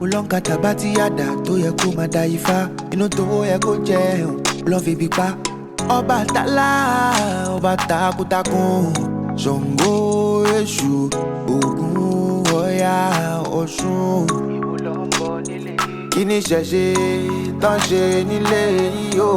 Ulonka tabati yada to ye kuma da Ifa. Inu to ye ko je love bipa. Oba tala, oba takutakun. Songo Eshu, Ogun Oya Osun. Kini ṣẹ̀ṣe tán ṣe nílé yìí o.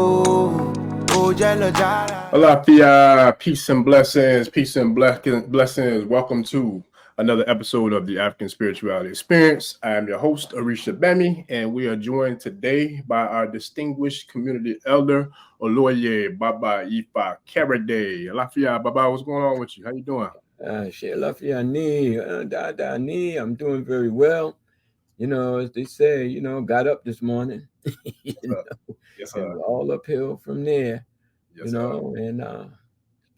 Ó jẹ́ lọ jára. Alafia, peace and blessings, blessings. Welcome to another episode of the African Spirituality Experience. I am your host, Orisha Bemi, and we are joined today by our distinguished community elder, Oloye Baba Ifa Karade. Alafia, Baba, what's going on with you? How you doing? I'm doing very well. You know, as they say, got up this morning. Yes, sir. And we're all uphill from there. Yes, And I'd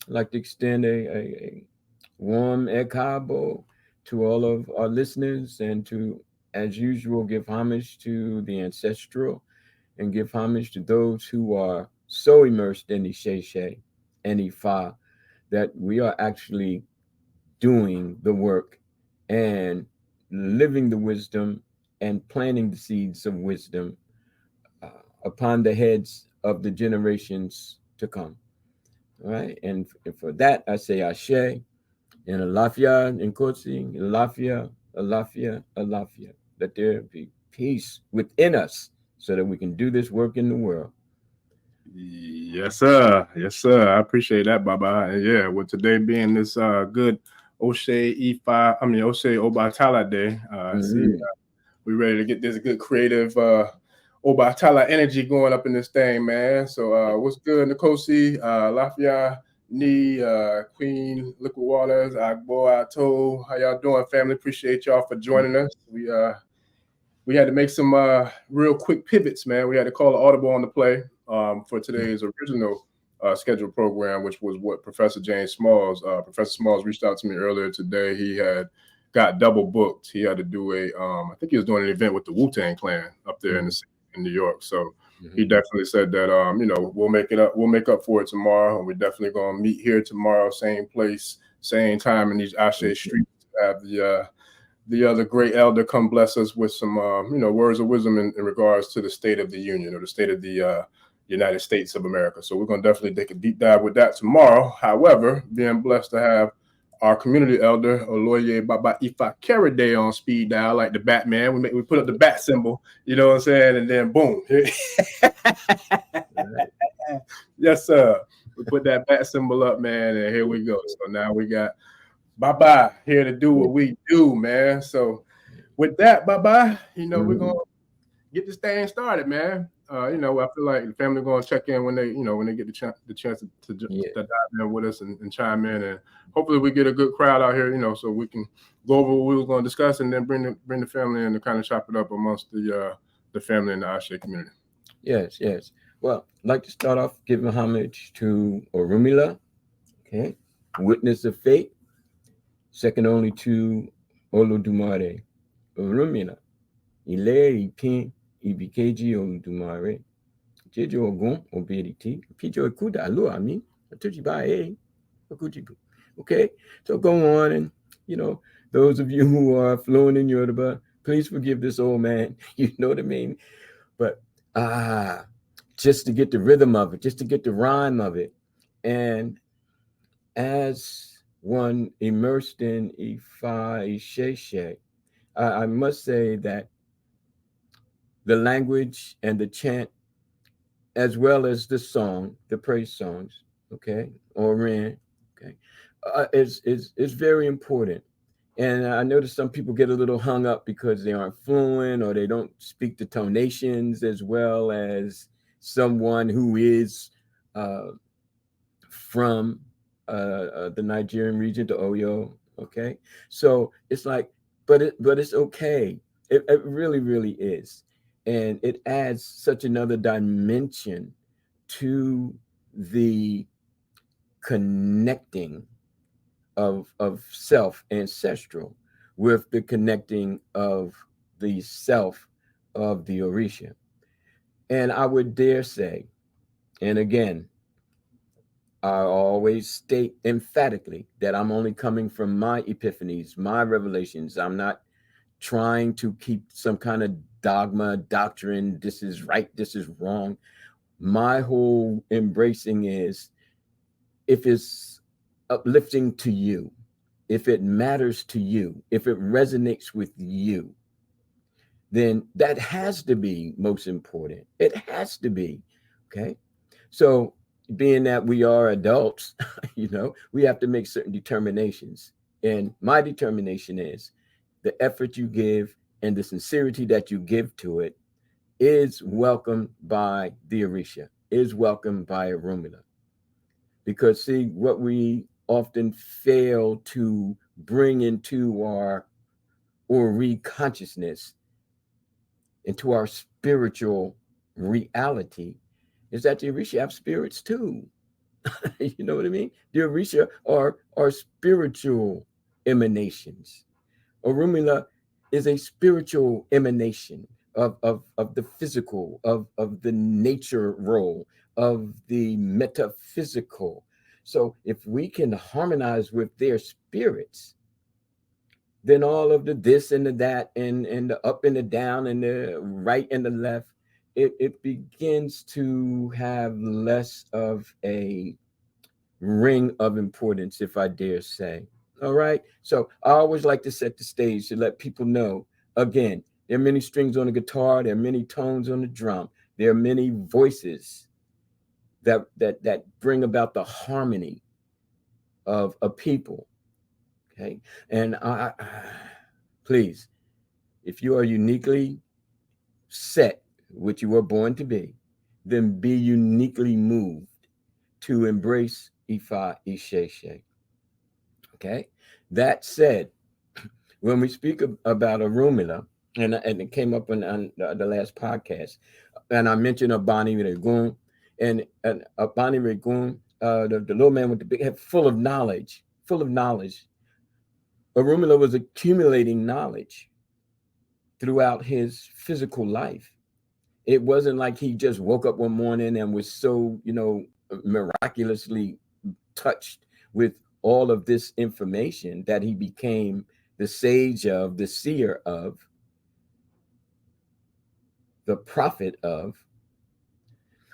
like to extend a warm ekabo to all of our listeners and to, as usual, give homage to the ancestral and give homage to those who are so immersed in Isese and Ifa that we are actually doing the work and living the wisdom and planting the seeds of wisdom upon the heads of the generations to come. All right. And for that, I say Ashe and Alafia and Kotsi, Alafia. Let there be peace within us so that we can do this work in the world. Yes, sir. Yes, sir. I appreciate that, Baba. And yeah, with today being this good Oshe Obatala Day, we're ready to get this good creative Obatala energy going up in this thing, man. So what's good, Nkosi, Lafia, Ni, Queen, Liquid Waters, Agbo, Ato, how y'all doing, family? Appreciate y'all for joining us. We had to make some real quick pivots, man. We had to call an audible on the play for today's original scheduled program, which was what Professor James Smalls. Professor Smalls reached out to me earlier today. He had got double booked. He had to do I think he was doing an event with the Wu-Tang Clan up there in New York. So he definitely said that we'll make up for it tomorrow, and we're definitely gonna meet here tomorrow, same place, same time in these Ashe streets. Have the other great elder come bless us with some words of wisdom in regards to the State of the Union, or the state of the United States of America. So we're going to definitely take a deep dive with that tomorrow. However, being blessed to have our community elder, Oloye Baba Ifa Karade, on speed dial, like the Batman. We put up the bat symbol, you know what I'm saying? And then boom. Yes, sir. We put that bat symbol up, man, and here we go. So now we got Baba here to do what we do, man. So with that, Baba, we're going to get this thing started, man. I feel like the family going to check in when they get the chance to dive in with us and chime in, and hopefully we get a good crowd out here, so we can go over what we was going to discuss and then bring the family in to kind of chop it up amongst the family in the Ashe community. Yes. Well, I'd like to start off giving homage to Orunmila, okay, witness of fate, second only to Olodumare. Orunmila, Ile Ipin Ibikeji Olodumare, Jejo Ogun Obediti, Pijo Kuda Alo Ami, Atujiba Okujibu. Okay, so go on, and those of you who are fluent in Yoruba, please forgive this old man. You know what I mean? But just to get the rhythm of it, just to get the rhyme of it, and as one immersed in Ifa Isese, I must say that the language and the chant, as well as the song, the praise songs, okay, Orin, okay, is very important. And I notice some people get a little hung up because they aren't fluent or they don't speak the tonations as well as someone who is from the Nigerian region, to Oyo, okay? So it's like, but it's okay. It really, really is. And it adds such another dimension to the connecting of self ancestral with the connecting of the self of the Orisha. And I would dare say, and again, I always state emphatically that I'm only coming from my epiphanies, my revelations. I'm not trying to keep some kind of dogma, doctrine, this is right, this is wrong. My whole embracing is, if it's uplifting to you, if it matters to you, if it resonates with you, then that has to be most important. It has to be. Okay. So, being that we are adults, we have to make certain determinations. And my determination is the effort you give and the sincerity that you give to it is welcomed by the Orisha, is welcomed by Orunmila. Because, see, what we often fail to bring into our Ori consciousness, into our spiritual reality, is that the Orisha have spirits too. You know what I mean? The Orisha are spiritual emanations. Orunmila is a spiritual emanation of the physical, of the nature role, of the metaphysical. So if we can harmonize with their spirits, then all of the this and the that and the up and the down and the right and the left, it begins to have less of a ring of importance, if I dare say. All right. So I always like to set the stage to let people know, again, there are many strings on the guitar, there are many tones on the drum, there are many voices that bring about the harmony of a people. Okay. And I please, if you are uniquely set, which you were born to be, then be uniquely moved to embrace Ifa Isheshe. Okay. That said, when we speak about Orunmila, and it came up on the last podcast, and I mentioned Abani Regun, and Abani Regun, the little man with the big head, full of knowledge. Orunmila was accumulating knowledge throughout his physical life. It wasn't like he just woke up one morning and was so, miraculously touched with all of this information that he became the sage of, the seer of, the prophet of,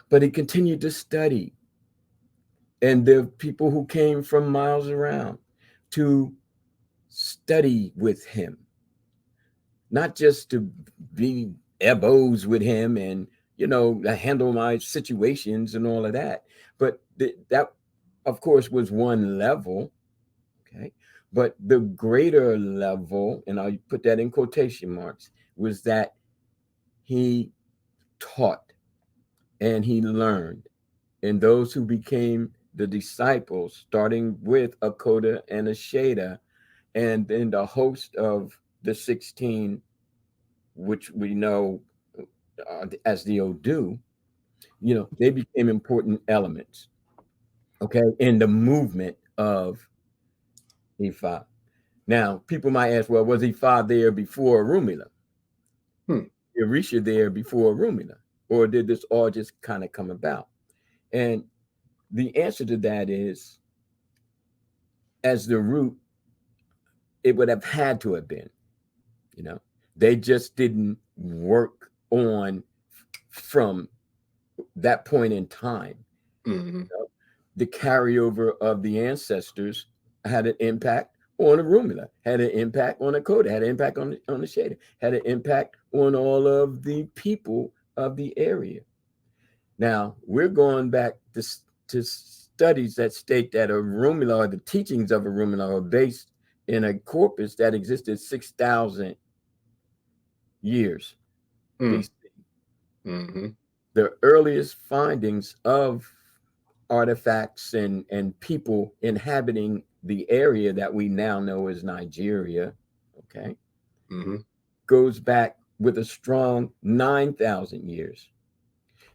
but he continued to study. And there are people who came from miles around to study with him, not just to be ebos with him and, handle my situations and all of that. But that, of course, was one level. Okay. But the greater level, and I'll put that in quotation marks, was that he taught and he learned. And those who became the disciples, starting with Akoda and Asheda, and then the host of the 16, which we know as the Odu, they became important elements, okay, in the movement of Ifa. Now, people might ask, well, was Ifa there before Orunmila? Orisha there before Orunmila? Or did this all just kind of come about? And the answer to that is, as the root, it would have had to have been. They just didn't work on from that point in time. The carryover of the ancestors had an impact on Orunmila, had an impact on Akoda, had an impact on the Sheda, had an impact on all of the people of the area. Now, we're going back to studies that state that Orunmila, or the teachings of Orunmila, are based in a corpus that existed 6,000 years BC. The earliest findings of artifacts and people inhabiting the area that we now know as Nigeria, okay, goes back with a strong 9,000 years.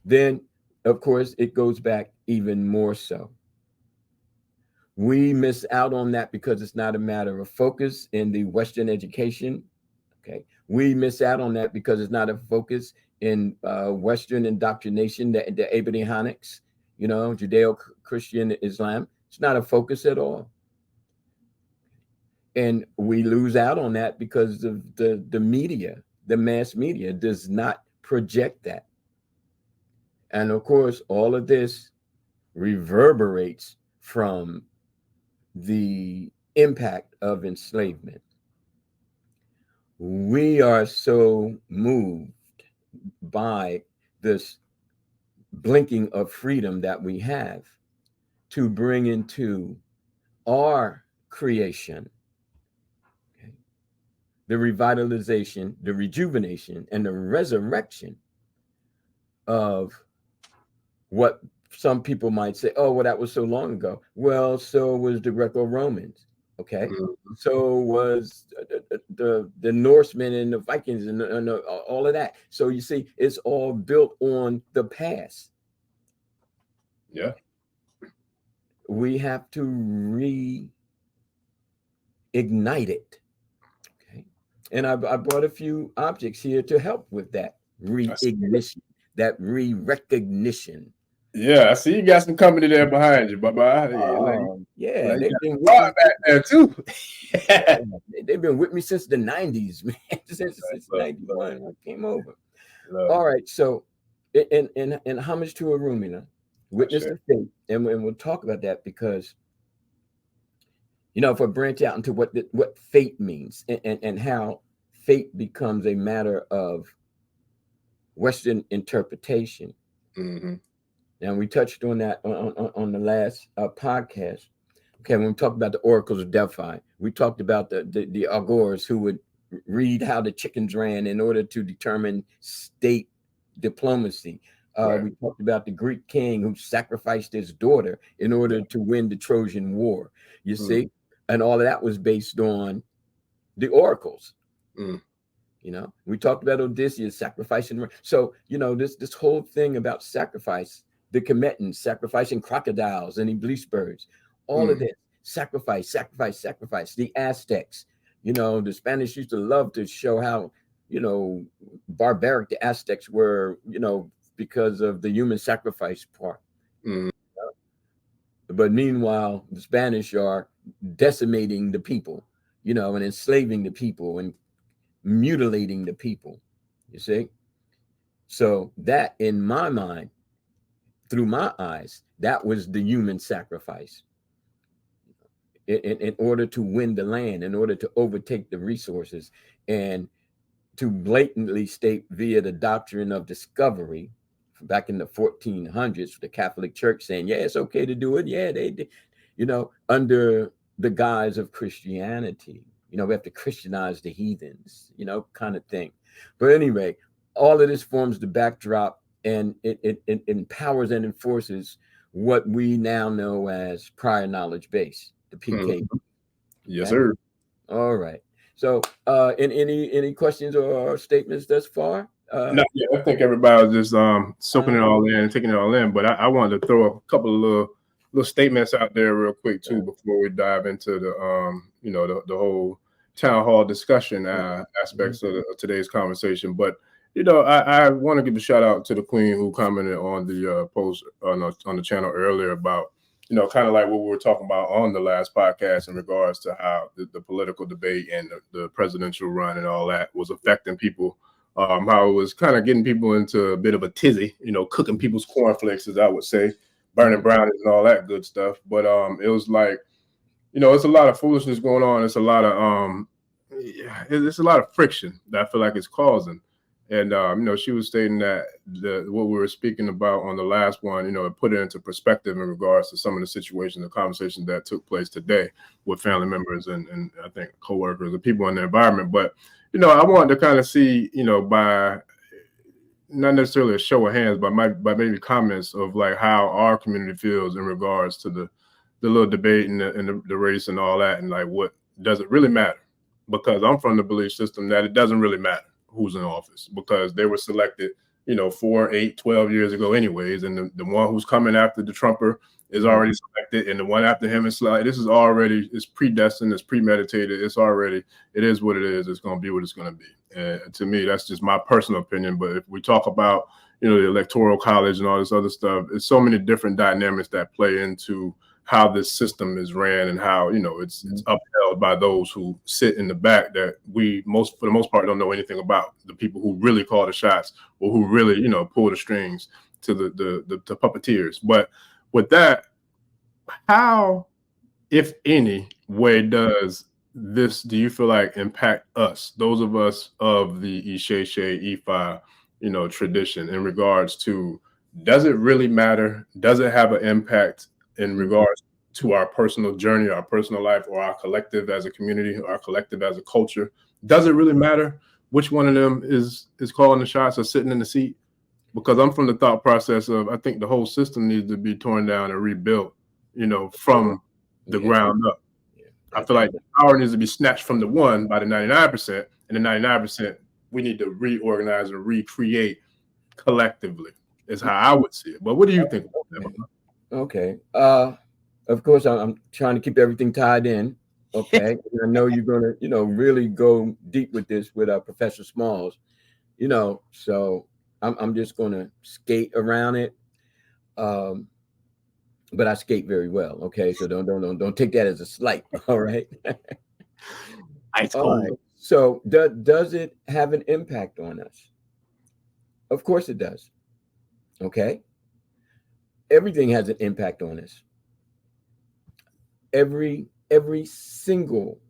Then, of course, it goes back even more so. We miss out on that because it's not a matter of focus in the Western education. Okay, we miss out on that because it's not a focus in Western indoctrination, the Abrahamics, Judeo-Christian Islam. It's not a focus at all. And we lose out on that because of the media, the mass media does not project that. And of course, all of this reverberates from the impact of enslavement. We are so moved by this blinking of freedom that we have to bring into our creation, okay, the revitalization, the rejuvenation, and the resurrection of what some people might say, oh, well, that was so long ago. Well, so was the Greco-Romans, okay? So was the Norsemen and the Vikings and all of that. So you see, it's all built on the past. Yeah. We have to reignite it. Okay. And I brought a few objects here to help with that reignition, that re-recognition. Yeah, I see you got some company there behind you, Baba. Yeah, like they've been back there too. They've been with me since the 90s, man. since 91 I came over. All right, so in homage to Orunmila, witness the fate, and we'll talk about that because, you know, if I branch out into what fate means and how fate becomes a matter of Western interpretation. And we touched on that on the last podcast. Okay, when we talked about the oracles of Delphi, we talked about the Agors who would read how the chickens ran in order to determine state diplomacy. We talked about the Greek king who sacrificed his daughter in order to win the Trojan War. You see, and all of that was based on the oracles. You know, we talked about Odysseus sacrificing. So, you know, this whole thing about sacrifice, the Cometans sacrificing crocodiles and Iblis birds, all of this sacrifice. The Aztecs, you know, the Spanish used to love to show how, you know, barbaric the Aztecs were, you know, because of the human sacrifice part. But meanwhile, the Spanish are decimating the people, you know, and enslaving the people and mutilating the people, you see. So that, in my mind, through my eyes, that was the human sacrifice in order to win the land, in order to overtake the resources, and to blatantly state via the doctrine of discovery back in the 1400s, the Catholic Church saying, yeah, it's okay to do it. Yeah, they did, you know, under the guise of Christianity. You know, we have to Christianize the heathens, you know, kind of thing. But anyway, all of this forms the backdrop, and it empowers and enforces what we now know as prior knowledge base, the PK. Yes, sir. All right. So, any questions or statements thus far? No, yeah, I think everybody was just soaking it all in and taking it all in. But I wanted to throw a couple of little statements out there real quick too before we dive into the you know, the whole town hall discussion aspects of today's conversation. But you know, I want to give a shout out to the Queen who commented on the post on the channel earlier about, you know, kind of like what we were talking about on the last podcast in regards to how the political debate and the presidential run and all that was affecting people. How it was kind of getting people into a bit of a tizzy, you know, cooking people's cornflakes, as I would say, burning brownies and all that good stuff. But it was like, you know, it's a lot of foolishness going on. It's a lot of it's a lot of friction that I feel like it's causing. And you know, she was stating that what we were speaking about on the last one, you know, it put it into perspective in regards to some of the situations, the conversations that took place today with family members and I think coworkers and people in the environment. But you know, I wanted to kind of see, you know, by not necessarily a show of hands, but by maybe comments of like how our community feels in regards to the little debate and the race and all that, and like what does it really matter? Because I'm from the belief system that it doesn't really matter who's in office, because they were selected, you know, 4, 8, 12 years ago anyways, and the one who's coming after the Trumper is already selected, and the one after him is like, this is already, it's predestined, it's premeditated, it's already, it is what it is, it's going to be what it's going to be. And to me, that's just my personal opinion. But if we talk about, you know, the electoral college and all this other stuff, it's so many different dynamics that play into how this system is ran and how, you know, it's upheld by those who sit in the back that we for the most part don't know anything about, the people who really call the shots or who really, you know, pull the strings to the puppeteers. But with that, how, if any way, do you feel like impact us, those of us of the Isese Ifa, you know, tradition, in regards to, does it really matter? Does it have an impact in regards to our personal journey, our personal life, or our collective as a community, or our collective as a culture? Does it really matter which one of them is calling the shots or sitting in the seat? Because I'm from the thought process of, I think the whole system needs to be torn down and rebuilt, you know, from the ground up. I feel like the power needs to be snatched from the one by the 99%, and the 99% we need to reorganize and recreate collectively, is how I would see it. But what do you think about that? Okay. Of course, I'm trying to keep everything tied in. Okay. I know you're going to, you know, really go deep with this with Professor Smalls, you know, so I'm just going to skate around it. But I skate very well. Okay. So don't take that as a slight. All right. All right. So does it have an impact on us? Of course it does. Okay. Everything has an impact on us. Every single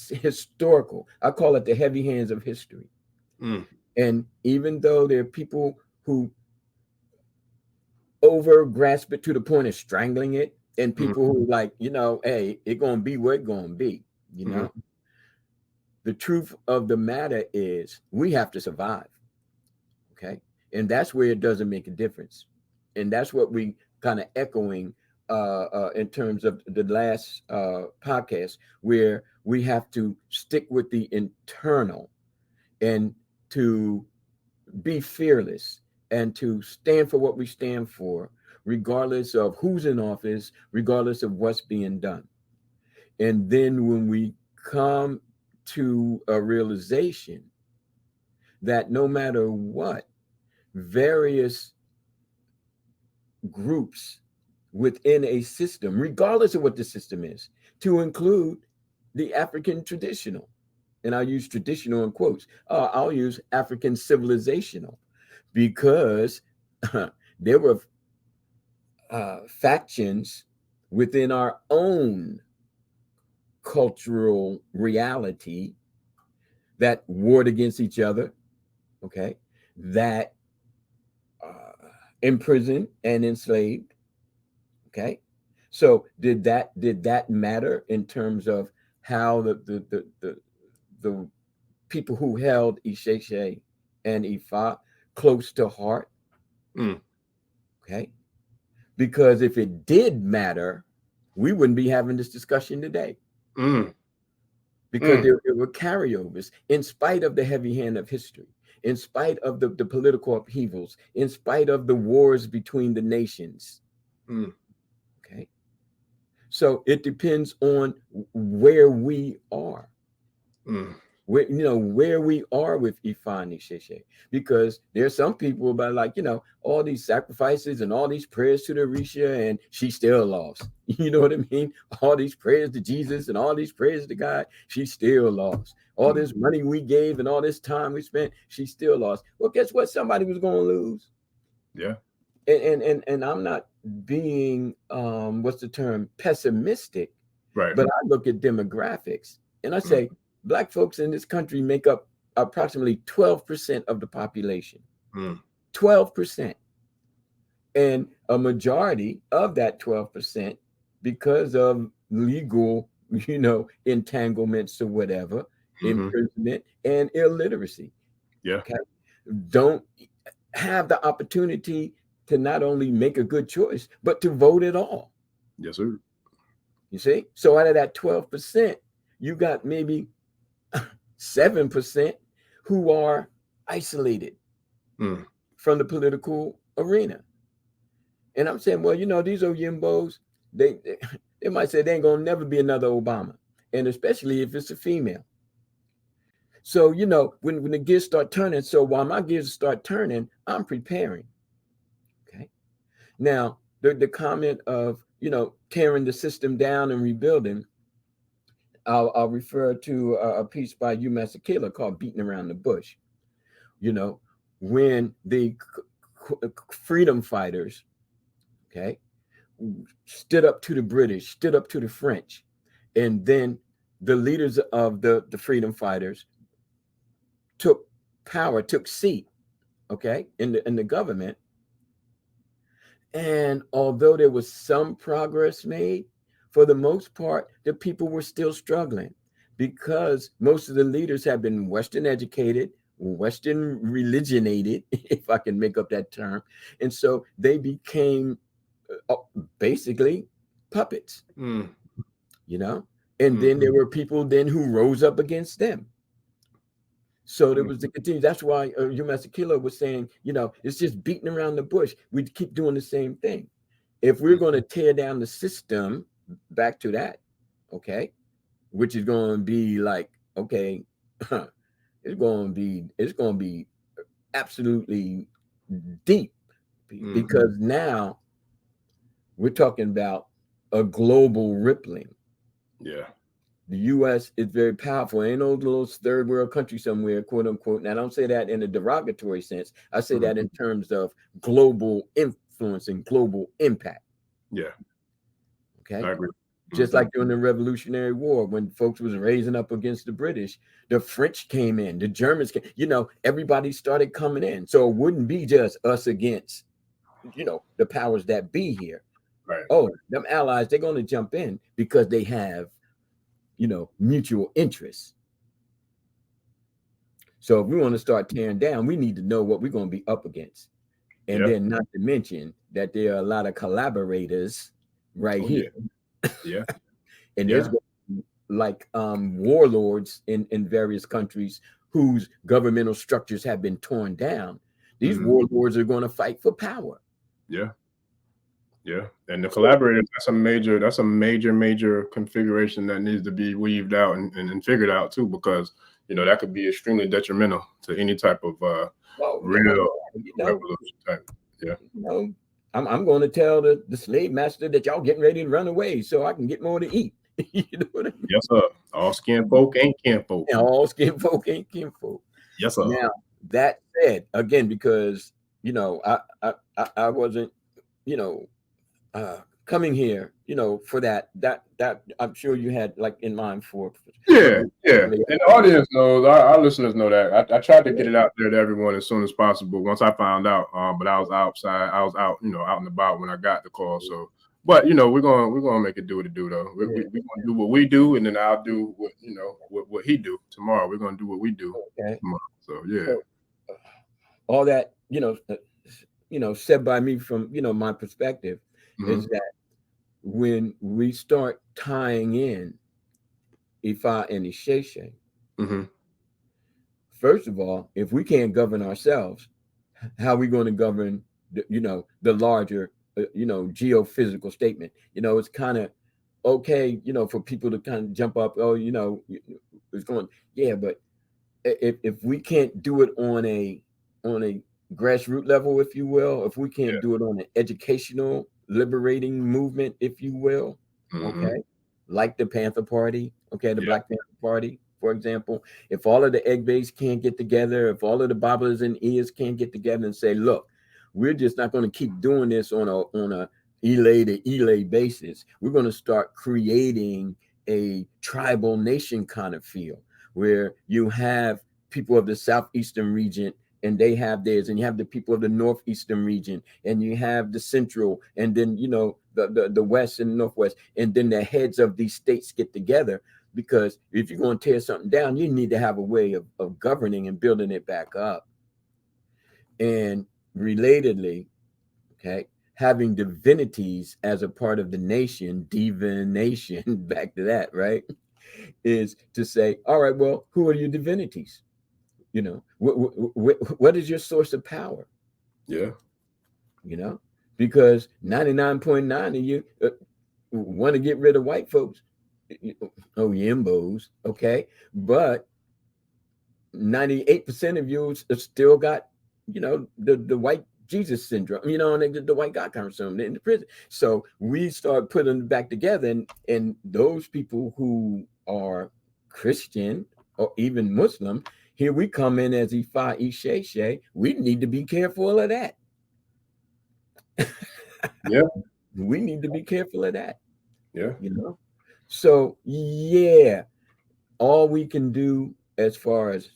historical, I call it the heavy hands of history. And even though there are people who over grasp it to the point of strangling it, and people who like, you know, hey, it's gonna be what it's gonna be, you know. The truth of the matter is we have to survive. Okay. And that's where it doesn't make a difference. And that's what we kind of echoing in terms of the last podcast, where we have to stick with the internal and to be fearless and to stand for what we stand for, regardless of who's in office, regardless of what's being done. And then when we come to a realization that no matter what, various groups within a system, regardless of what the system is, to include the African traditional, and I'll use traditional in quotes, I'll use African civilizational, because there were factions within our own cultural reality that warred against each other, okay, that imprisoned and enslaved, okay. So did that matter in terms of how the people who held Isese and Ifa close to heart? Okay. Because if it did matter, we wouldn't be having this discussion today. Because there were carryovers, in spite of the heavy hand of history, in spite of the political upheavals, in spite of the wars between the nations. Okay. So it depends on where we are. Where, you know, where we are with Ifa and Isese, because there's some people about, like, you know, all these sacrifices and all these prayers to the Orisha, and she still lost. You know what I mean? All these prayers to Jesus and all these prayers to God, she still lost. All this money we gave and all this time we spent, she still lost. Well, guess what? Somebody was going to lose. Yeah. And I'm not being what's the term, pessimistic, right? But I look at demographics and I say, Black folks in this country make up approximately 12% of the population. 12%. And a majority of that 12%, because of legal, you know, entanglements or whatever, imprisonment and illiteracy, okay, don't have the opportunity to not only make a good choice, but to vote at all. Yes, sir. You see? So out of that 12%, you got maybe 7% who are isolated from the political arena. And I'm saying, well, you know, these Oyimbos, they might say they ain't gonna never be another Obama, and especially if it's a female. So, you know, when the gears start turning, so while my gears start turning, I'm preparing. Okay. Now, the comment of, tearing the system down and rebuilding, I'll refer to a piece by Umasakela called "Beating Around the Bush." When the freedom fighters, okay, stood up to the British, stood up to the French, and then the leaders of the freedom fighters took power, took seat, okay, in the government. And although there was some progress made, for the most part, the people were still struggling because most of the leaders have been Western educated, Western religionated, if I can make up that term. And so they became basically puppets, and then there were people then who rose up against them. So there was the continue. That's why Umasakila was saying, it's just beating around the bush. We keep doing the same thing. If we're going to tear down the system, back to that, okay, which is going to be like, okay, it's going to be absolutely deep, because now we're talking about a global rippling. Yeah. The U.S. is very powerful. Ain't no little third world country somewhere, quote unquote. And I don't say that in a derogatory sense. I say that in terms of global influence and global impact. Yeah. Okay. I agree. Just like during the Revolutionary War, when folks was raising up against the British, the French came in, the Germans came, everybody started coming in. So it wouldn't be just us against, the powers that be here. Right. Oh, them allies, they're going to jump in because they have, mutual interests. So if we want to start tearing down, we need to know what we're going to be up against. And then not to mention that there are a lot of collaborators here. Yeah. And there's like warlords in various countries whose governmental structures have been torn down. These warlords are going to fight for power. Yeah. Yeah. And the collaborators, that's a major configuration that needs to be weaved out and figured out too, because that could be extremely detrimental to any type of real revolution type. Yeah. I'm going to tell the slave master that y'all getting ready to run away so I can get more to eat. You know what I mean? Yes, sir. All skin folk ain't kin folk. And all skin folk ain't kin folk. Yes, sir. Now that said, again, because I wasn't coming here, for that I'm sure you had like in mind for. Yeah. And the audience knows, our listeners know that. I tried to get it out there to everyone as soon as possible once I found out. But I was outside. I was out, out and about when I got the call. So, but we're gonna make it do what it do though. We're gonna do what we do, and then I'll do what he do tomorrow. We're gonna do what we do tomorrow. So yeah. So, all that said by me from my perspective is that when we start tying in Ifa Initiation, first of all, if we can't govern ourselves, how are we going to govern the larger geophysical statement? It's kind of okay, for people to kind of jump up, it's going, but if we can't do it on a grassroots level, if you will, if we can't do it on an educational liberating movement, if you will, okay, like the Panther Party, the Black Panther Party, for example, if all of the egg bays can't get together, if all of the Babas and ears can't get together and say, look, we're just not going to keep doing this on a Elay to Elay basis. We're going to start creating a tribal nation kind of feel where you have people of the southeastern region and they have theirs, and you have the people of the northeastern region, and you have the central, and then the west and northwest, and then the heads of these states get together. Because if you're going to tear something down, you need to have a way of governing and building it back up. And relatedly, having divinities as a part of the nation, divination, back to that, right, is to say, all right, well, who are your divinities? What is your source of power? Yeah. Because 99.9 of you want to get rid of white folks. Yimbos, but 98% of you have still got, the white Jesus syndrome, you know, and the white guy comes from in the prison. So we start putting them back together, and those people who are Christian or even Muslim, here we come in as Ifa Initiations. We need to be careful of that. Yeah. We need to be careful of that. Yeah. You know? So yeah, all we can do as far as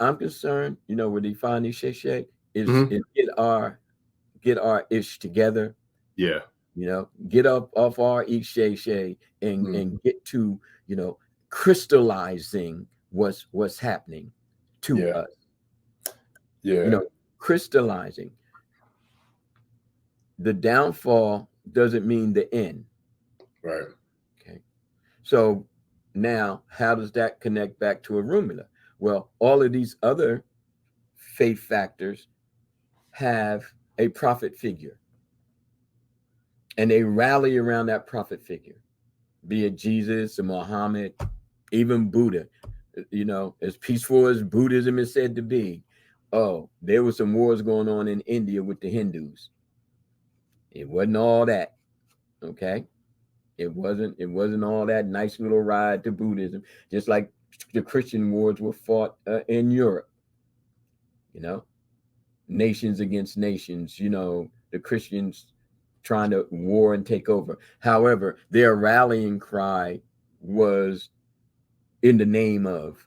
I'm concerned, you know, with Ifa Initiations is get our ish together. Yeah. You know, get up off our Isese and get to, you know, crystallizing what's happening to us. Yeah. You know, crystallizing. The downfall doesn't mean the end. Right. Okay. So now how does that connect back to Orunmila? Well, all of these other faith factors have a prophet figure. And they rally around that prophet figure, be it Jesus or Muhammad, even Buddha. You know, as peaceful as Buddhism is said to be, oh, there were some wars going on in India with the Hindus. It wasn't all that, okay? It wasn't all that nice little ride to Buddhism, just like the Christian wars were fought in Europe. You know, nations against nations, you know, the Christians trying to war and take over. However, their rallying cry was in the name of,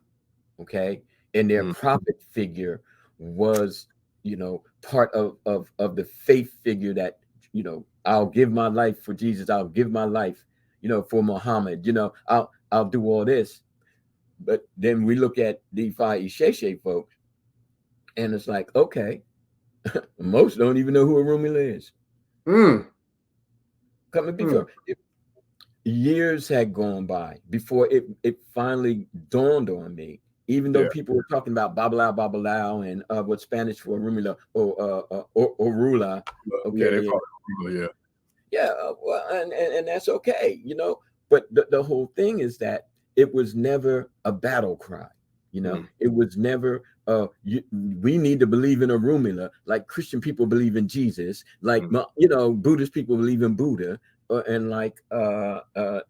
okay, and their prophet figure was, you know, part of the faith figure that, you know, I'll give my life for Jesus, I'll give my life, you know, for Muhammad, you know, I'll do all this. But then we look at the Ifa Initiations folks, and it's like, okay, most don't even know who Orunmila is. Coming before years had gone by before it finally dawned on me. Even though people were talking about Babalao, and what Spanish for Orunmila or Orula. Okay, They call it Orunmila, well, and that's okay, you know. But the whole thing is that it was never a battle cry. You know, it was never we need to believe in Orunmila, like Christian people believe in Jesus, like you know, Buddhist people believe in Buddha, and like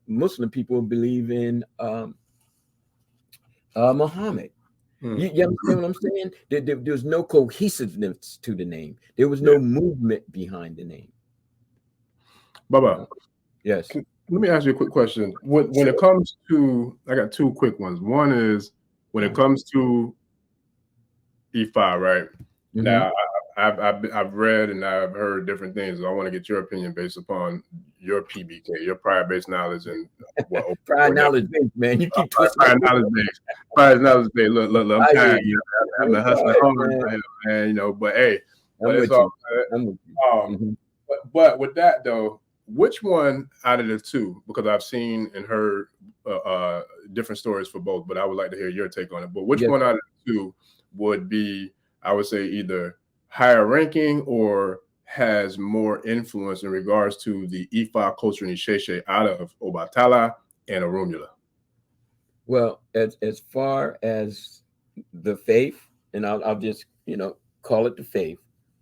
Muslim people believe in Muhammad. You understand what I'm saying? There's no cohesiveness to the name. There was no movement behind the name. Baba, yes. Let me ask you a quick question. When it comes to, I got two quick ones. One is when it comes to Ifa, right? Now, I've read and I've heard different things. I want to get your opinion based upon your PBK, your prior base knowledge, and what prior knowledge base, man. You keep twisting prior knowledge base. Prior knowledge base. Look, I'm tired. I've been hustling hard, man. You know, but hey, but it's all good. But with that though, which one out of the two? Because I've seen and heard different stories for both, but I would like to hear your take on it. But which one out of the two would be, I would say, either higher ranking or has more influence in regards to the Ifa culture initiation out of Obatala and Orunmila? Well, as far as the faith, and I'll just, you know, call it the faith.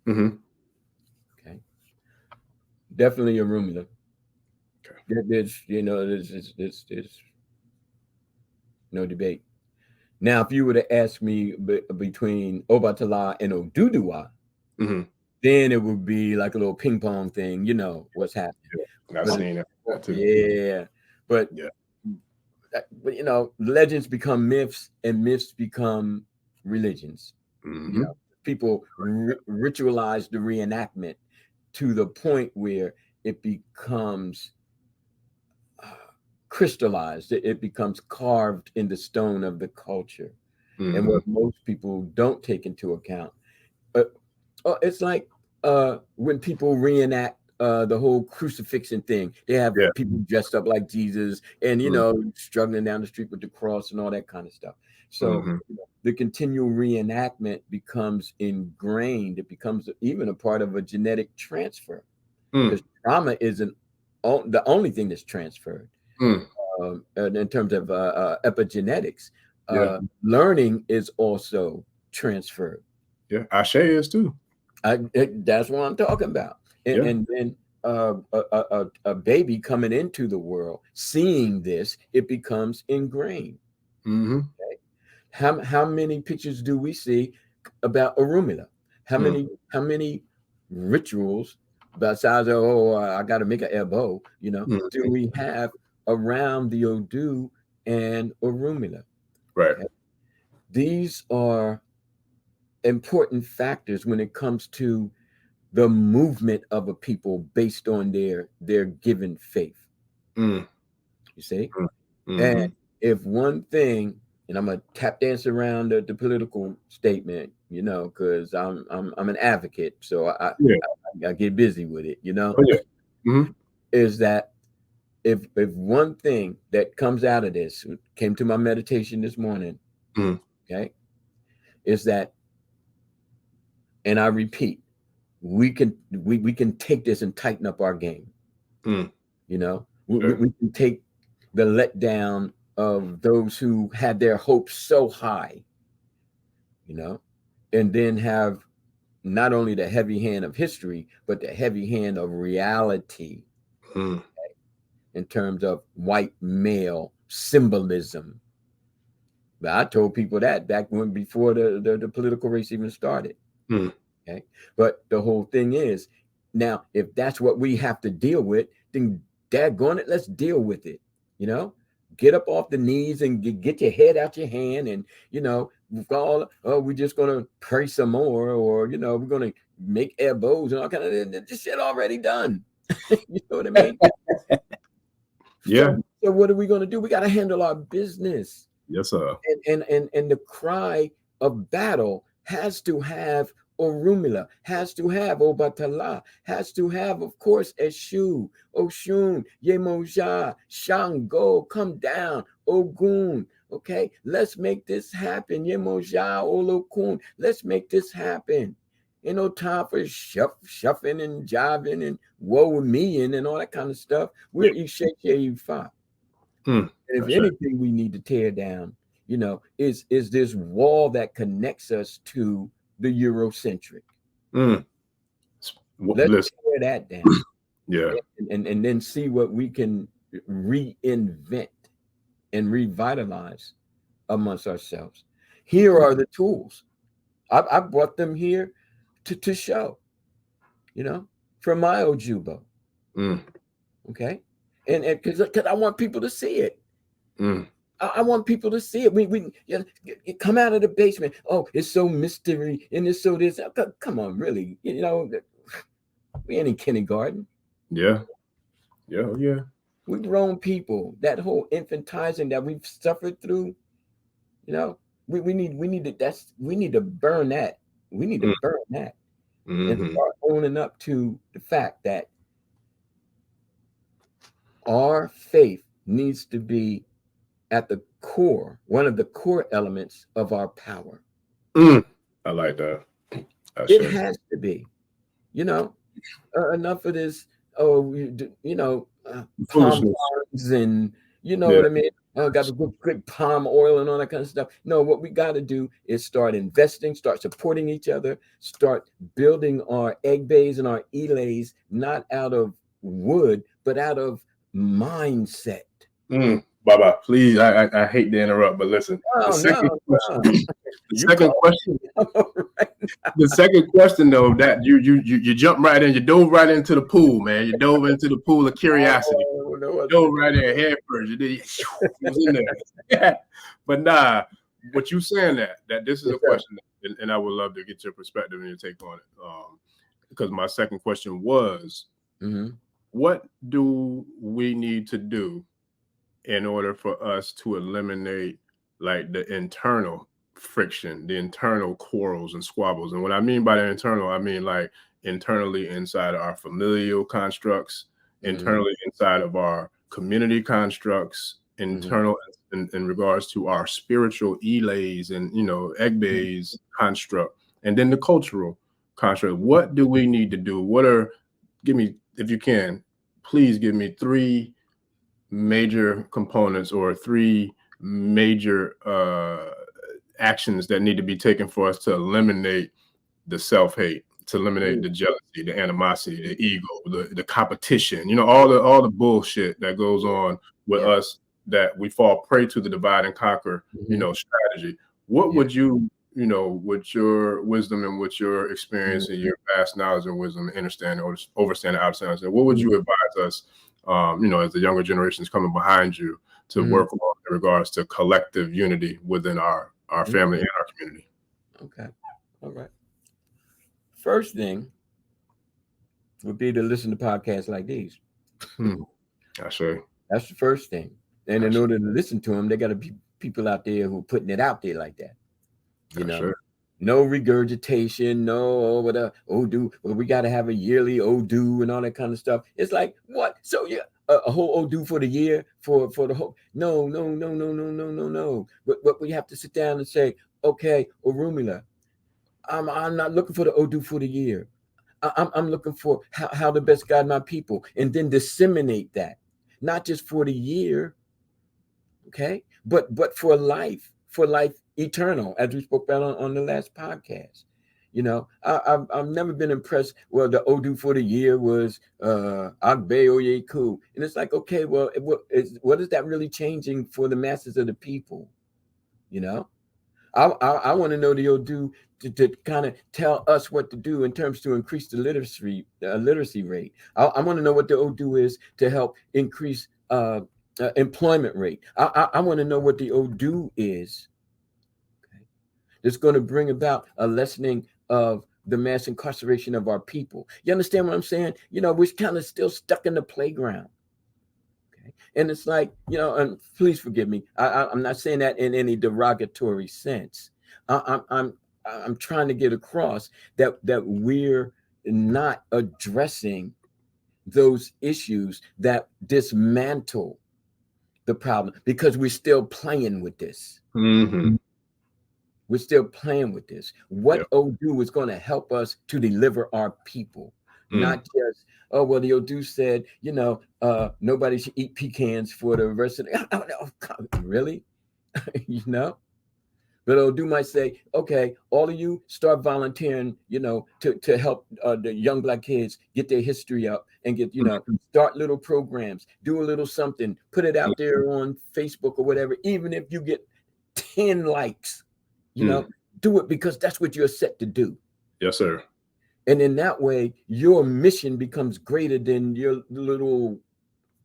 Okay. Definitely Orunmila. Okay. There's no debate. Now, if you were to ask me between Obatala and Oduduwa, then it would be like a little ping pong thing, you know, what's happening. I've seen that too. Yeah. But you know, legends become myths and myths become religions. You know, people ritualize the reenactment to the point where it becomes crystallized. It becomes carved in the stone of the culture. And what most people don't take into account, it's like when people reenact the whole crucifixion thing. They have people dressed up like Jesus and, you know, struggling down the street with the cross and all that kind of stuff. So the continual reenactment becomes ingrained. It becomes even a part of a genetic transfer, because trauma isn't the only thing that's transferred. In terms of epigenetics, learning is also transferred. Yeah, Ashe is too. That's what I'm talking about. And then a baby coming into the world, seeing this, it becomes ingrained. Okay? How many pictures do we see about Orunmila? How many rituals besides I got to make an ebo, do we have around the Odu and Orunmila? Right. Okay? These are important factors when it comes to the movement of a people based on their given faith. You see? And if one thing, and I'm gonna tap dance around the political statement, because I'm an advocate, so I get busy with it, is that if one thing that comes out of this came to my meditation this morning, okay, is that, and I repeat, we can take this and tighten up our game. We can take the letdown of those who had their hopes so high, and then have not only the heavy hand of history, but the heavy hand of reality, in terms of white male symbolism. But I told people that back before the political race even started. Okay. But the whole thing is, now, if that's what we have to deal with, then daggone it, let's deal with it. Get up off the knees and get your head out your hand, and we're just gonna pray some more, or we're gonna make elbows and all kind of this shit already done. You know what I mean? Yeah. So what are we gonna do? We got to handle our business. Yes, sir. And the cry of battle has to have Orunmila, has to have Obatala, has to have, of course, Eshu, Oshun, Yemoja, Shango, come down, Ogun. Okay, let's make this happen. Yemoja, Olokun, let's make this happen. No time for shuffling and jiving and woe me and all that kind of stuff. We're Isese Ifa. And if anything we need to tear down, is this wall that connects us to the Eurocentric. Let's tear that down. Yeah. And then see what we can reinvent and revitalize amongst ourselves. Here are the tools. I brought them here to show, from my Ojubo. Okay. And because I want people to see it. I want people to see it. We come out of the basement. Oh, it's so mystery and it's so this. Come on, really? We ain't in kindergarten. Yeah. We grown people. That whole infantizing that we've suffered through. We need to burn that. We need to burn that and start owning up to the fact that our faith needs to be at the core, one of the core elements of our power. I like that. It has to be, enough of this. Palm fronds and what I mean. Got a good palm oil and all that kind of stuff. No, what we got to do is start investing, start supporting each other, start building our egg bays and our elays, not out of wood, but out of mindset. Baba, please, I hate to interrupt, but listen. The second question, though, that you jump right in, you dove right into the pool, man. You dove into the pool of curiosity. Dove right there, head first. You was in there. But nah, what you saying that this is a question, and I would love to get your perspective and your take on it. Because my second question was, what do we need to do in order for us to eliminate like the internal friction, the internal quarrels and squabbles? And what I mean by the internal, I mean like internally inside of our familial constructs, internally inside of our community constructs, internal in regards to our spiritual elays and egg bays construct, and then the cultural construct. What do we need to do? Give me, if you can, please give me 3 major components or 3 major actions that need to be taken for us to eliminate the self-hate, to eliminate the jealousy, the animosity, the ego, the competition, you know, all the bullshit that goes on with us, that we fall prey to the divide and conquer, you know, strategy. What would you, you know, with your wisdom and with your experience and your vast knowledge and wisdom and understanding, or overstanding, understanding, what would you advise us, you know, as the younger generations coming behind you, to work on in regards to collective unity within our family and our community? Okay. All right. First thing would be to listen to podcasts like these. That's right. That's the first thing. And in order to listen to them, they got to be people out there who are putting it out there like that. You know, no regurgitation, no whatever. Odu, well, we got to have a yearly Odu and all that kind of stuff. It's like, what? So yeah, a whole Odu for the year for the whole. No. But we have to sit down and say, okay, Orunmila, I'm not looking for the Odu for the year. I'm looking for how to best guide my people, and then disseminate that, not just for the year, okay, but for life eternal, as we spoke about on the last podcast. You know, I've never been impressed. Well, the Odu for the year was Agbe Oyeku, and it's like, okay, well, what is that really changing for the masses of the people? You know, I want to know the Odu to kind of tell us what to do in terms to increase the literacy rate. I want to know what the Odu is to help increase employment rate. I want to know what the Odu is. Okay, that's going to bring about a lessening of the mass incarceration of our people. You understand what I'm saying? You know, we're kind of still stuck in the playground. Okay, and it's like, you know, and please forgive me, I'm not saying that in any derogatory sense. I'm trying to get across that we're not addressing those issues that dismantle the problem, because we're still playing with this. We're still playing with this. What Odu is going to help us to deliver our people, not just, oh, well, the Odu said, you know, nobody should eat pecans for the rest of the, really? You know? But Odu might say, okay, all of you start volunteering, you know, to help the young Black kids get their history up and get, you know, start little programs, do a little something, put it out there on Facebook or whatever. Even if you get 10 likes, you know, do it, because that's what you're set to do. Yes, sir. And in that way, your mission becomes greater than your little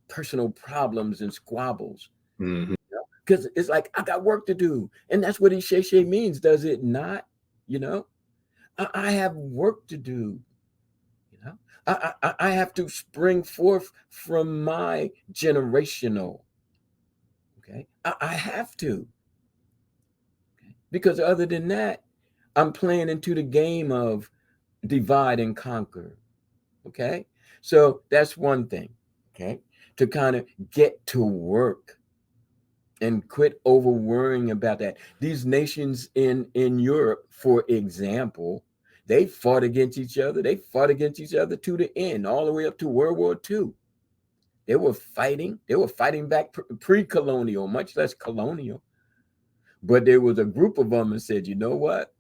personal problems and squabbles. Because it's like, I got work to do. And that's what Isese means, does it not? You know, I have work to do. You know, I have to spring forth from my generational. Okay, I have to. Okay? Because other than that, I'm playing into the game of divide and conquer. Okay, so that's one thing. Okay, to kind of get to work and quit over worrying about that. These nations in Europe, for example, they fought against each other. They fought against each other to the end, all the way up to World War II. They were fighting. They were fighting back pre-colonial, much less colonial. But there was a group of them that said, you know what?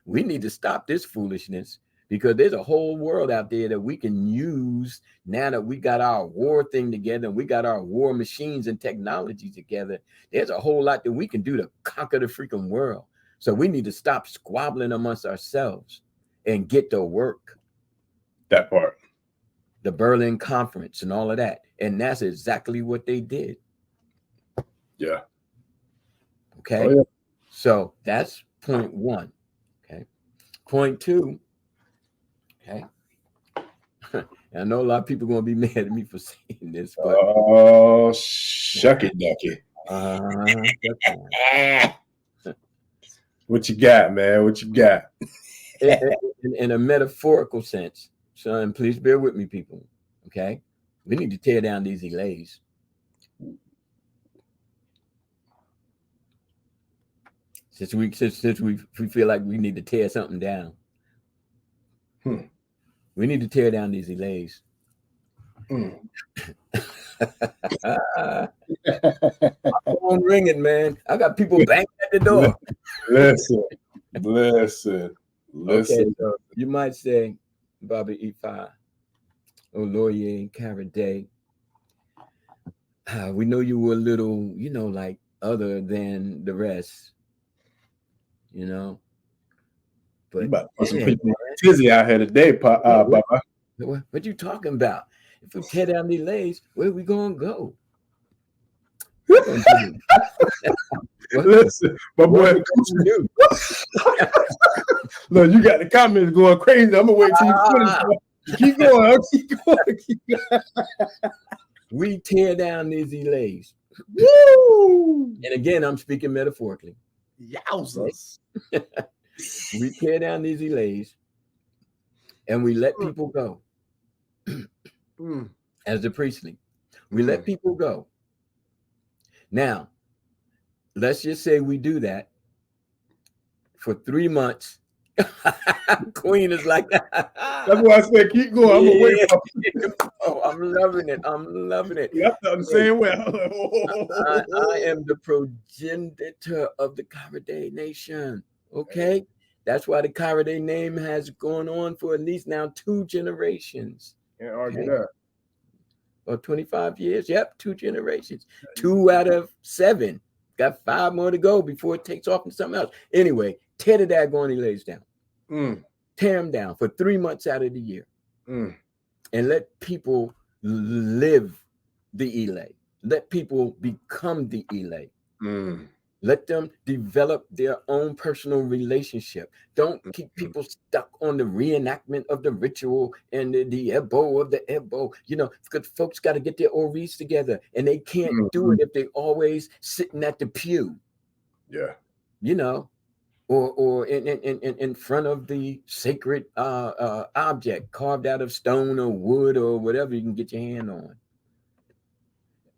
We need to stop this foolishness, because there's a whole world out there that we can use now that we got our war thing together and we got our war machines and technology together. There's a whole lot that we can do to conquer the freaking world. So we need to stop squabbling amongst ourselves and get to work. That part. The Berlin Conference and all of that. And that's exactly what they did. Yeah. Okay. Oh, yeah. So that's point one. Okay. Point two. Okay. I know a lot of people are going to be mad at me for saying this, but oh, shucky ducky. What you got, man? What you got? in a metaphorical sense, son, please bear with me, people. Okay, we need to tear down these delays. Since we feel like we need to tear something down. We need to tear down these delays. My phone ringing, man. I got people banging at the door. Listen. Listen. Okay, so you might say, Baba Ifa, Oloye, Karade, we know you were a little, like other than the rest, But You about to put some yeah, people tizzy out here today, Baba. what you talking about? If we tear down these lays, where we gonna go? We're gonna do Listen, my boy. Look, you got the comments going crazy. I'm gonna wait till you finish. Keep going. Keep going. We tear down these lays. Woo! And again, I'm speaking metaphorically. Yowzers. We tear down these lays and we let people go. As the priestly, we let people go. Now, let's just say we do that for 3 months. Queen is like, that's why I said keep going. I'm gonna wait. Oh, I'm loving it. I'm loving it. Yeah, I'm the same way. I am the progenitor of the Karade nation. Okay, that's why the Karade name has gone on for at least now 2 generations. Can't argue that. Or 25 years. Yep, 2 generations. 2 out of 7. Got 5 more to go before it takes off into something else. Anyway, tear the daggone lays down. Tear them down for 3 months out of the year. And let people live the Elay. Let people become the Elay. Let them develop their own personal relationship. Don't keep people stuck on the reenactment of the ritual and the ebo of the ebo. Because folks got to get their ovaries together, and they can't do it if they're always sitting at the pew. Yeah. Or in front of the sacred object carved out of stone or wood or whatever you can get your hand on,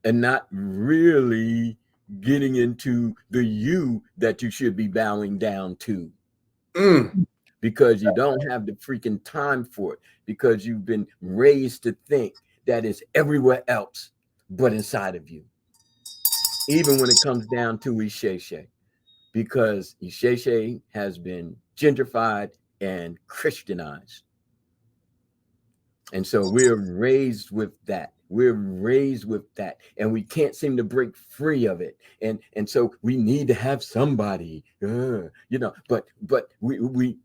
and not really getting into the you that you should be bowing down to, because you don't have the freaking time for it, because you've been raised to think that it's everywhere else but inside of you, even when it comes down to Isese, because Isese has been gentrified and Christianized. And so we're raised with that. We're raised with that, and we can't seem to break free of it. And so we need to have somebody, but we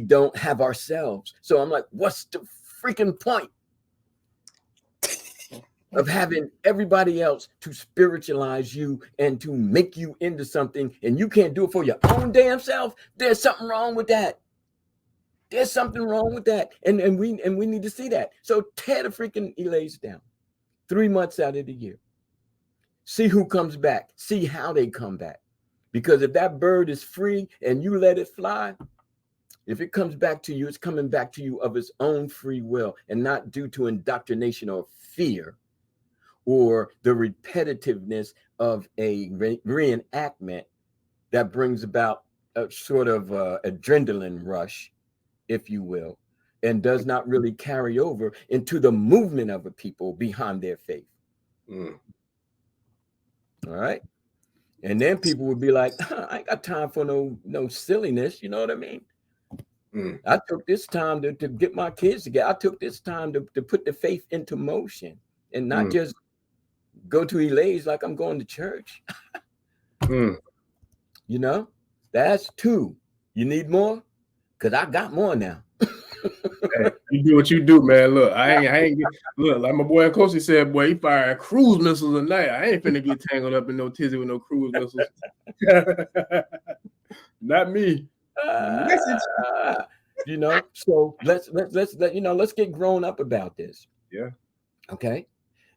don't have ourselves. So I'm like, what's the freaking point of having everybody else to spiritualize you and to make you into something, and you can't do it for your own damn self? There's something wrong with that. There's something wrong with that. And we need to see that. So tear the freaking elays down 3 months out of the year. See who comes back. See how they come back. Because if that bird is free and you let it fly, if it comes back to you, it's coming back to you of its own free will, and not due to indoctrination or fear or the repetitiveness of a reenactment that brings about a sort of adrenaline rush, if you will, and does not really carry over into the movement of a people behind their faith. All right. And then people would be like, I ain't got time for no silliness. You know what I mean? I took this time to get my kids together. I took this time to put the faith into motion, and not just go to Elays like I'm going to church. That's 2. You need more? Because I got more now. Hey, you do what you do, man. Look, I ain't look, like my boy Kosi said, boy, he firing cruise missiles a night. I ain't finna get tangled up in no tizzy with no cruise missiles. Not me. So let's get grown up about this. Yeah. Okay.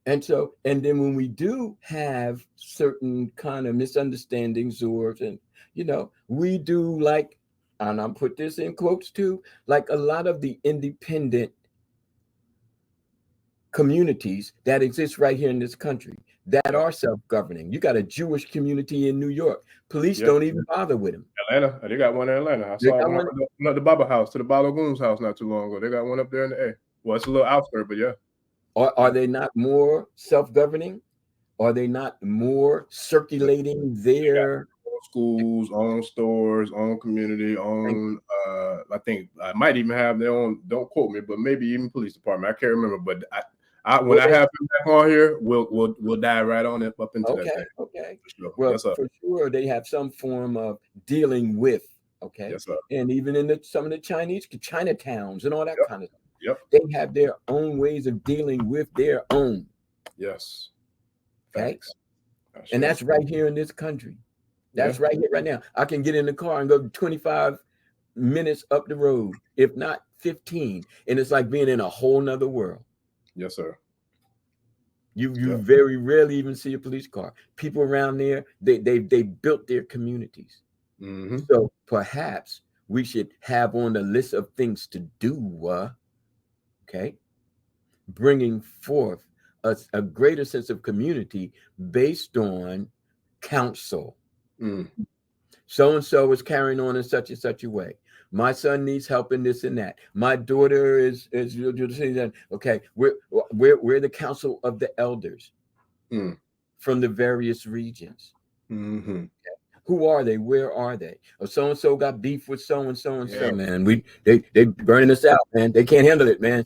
And then when we do have certain kind of misunderstandings, we do, like, and I'll put this in quotes too, like a lot of the independent communities that exist right here in this country that are self-governing. You got a Jewish community in New York. Police don't even bother with them. Atlanta, they got one in Atlanta. I saw one at the Baba house, to the Balogun's house not too long ago. They got one up there in the A. Well, it's a little outskirt, but yeah. Are they not more self-governing? Are they not more circulating their schools, own stores, own community, own. I think I might even have their own. Don't quote me, but maybe even police department. I can't remember, but when I have him back on here, we'll dive right on it up into that thing. Okay. For sure. Well, Yes, sir. for sure, they have some form of dealing with. Okay. Yes, sir. And even in some of the Chinatowns and all that kind of stuff. Yep. They have their own ways of dealing with their own. Yes. Okay. Facts. And that's right here in this country. That's right here, right now. I can get in the car and go 25 minutes up the road, if not 15. And it's like being in a whole nother world. Yes, sir. You very rarely even see a police car. People around there, they built their communities. Mm-hmm. So perhaps we should have on the list of things to do, okay, bringing forth a greater sense of community based on counsel. So-and-so is carrying on in such and such a way. My son needs help in this and that. My daughter is okay. We're the council of the elders from the various regions. Mm-hmm. Who are they? Where are they? Oh, so-and-so got beef with so-and-so and so, man. They burning us out, man. They can't handle it, man.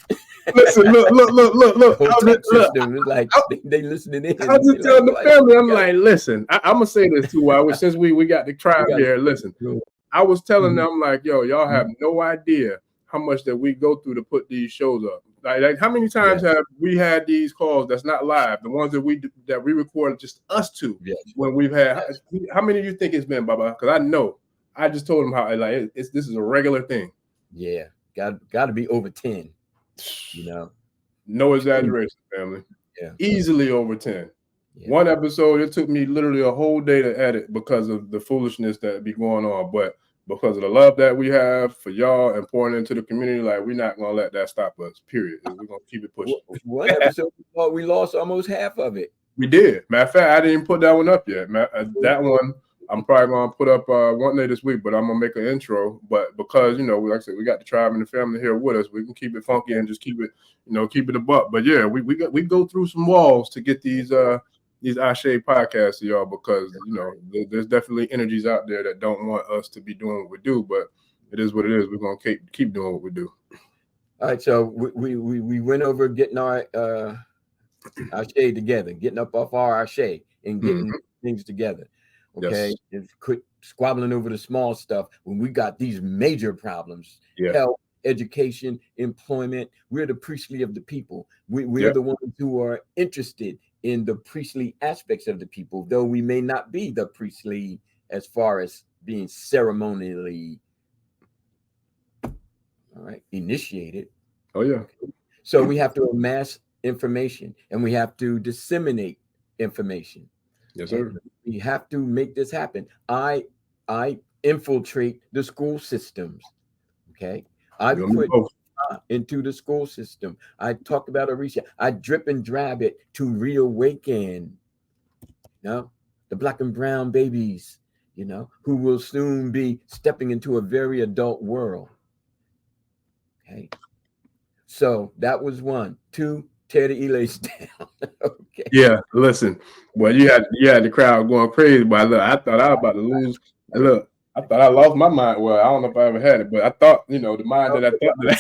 Listen, look. The whole tech system is like they listening in. I just telling the family, I'm like, listen, I'm gonna say this too. Since we got the tribe here, listen. I was telling them, like, yo, y'all have no idea how much that we go through to put these shows up. Like how many times have we had these calls that's not live, the ones that we record just us two? When we've had, how many do you think it's been, Baba? Because I know, I just told them how like this is a regular thing. Yeah, got to be over 10. You know, no exaggeration, family. Yeah, easily over 10. One episode, it took me literally a whole day to edit because of the foolishness that be going on, but because of the love that we have for y'all and pouring into the community, like we're not gonna let that stop us. Period. We're gonna keep it pushing. One episode, we lost almost half of it. We did. Matter of fact, I didn't even put that one up yet. That one I'm probably gonna put up one day this week, but I'm gonna make an intro. But because like I said, we got the tribe and the family here with us, we can keep it funky and just keep it, keep it a buck. But yeah, we go through some walls to get these Ashe podcasts to y'all because there's definitely energies out there that don't want us to be doing what we do, but it is what it is. We're gonna keep doing what we do. All right, so we went over getting our Ashe together, getting up off our Ashe and getting things together. Okay, and quit squabbling over the small stuff when we got these major problems. Health, education, employment. We're the priestly of the people. We're the ones who are interested in the priestly aspects of the people, though we may not be the priestly as far as being ceremonially initiated. Oh yeah. So we have to amass information and we have to disseminate information. Yes, sir. We have to make this happen. I infiltrate the school systems. Okay. I put into the school system. I talk about Orisha. I drip and drab it to reawaken, the black and brown babies, who will soon be stepping into a very adult world. Okay. So that was 1. 2, tear the Elays down. Okay. Yeah, listen. Well, you had the crowd going crazy, but look, I thought I was about to lose. Look, I thought I lost my mind. Well, I don't know if I ever had it, but I thought, the mind that I thought that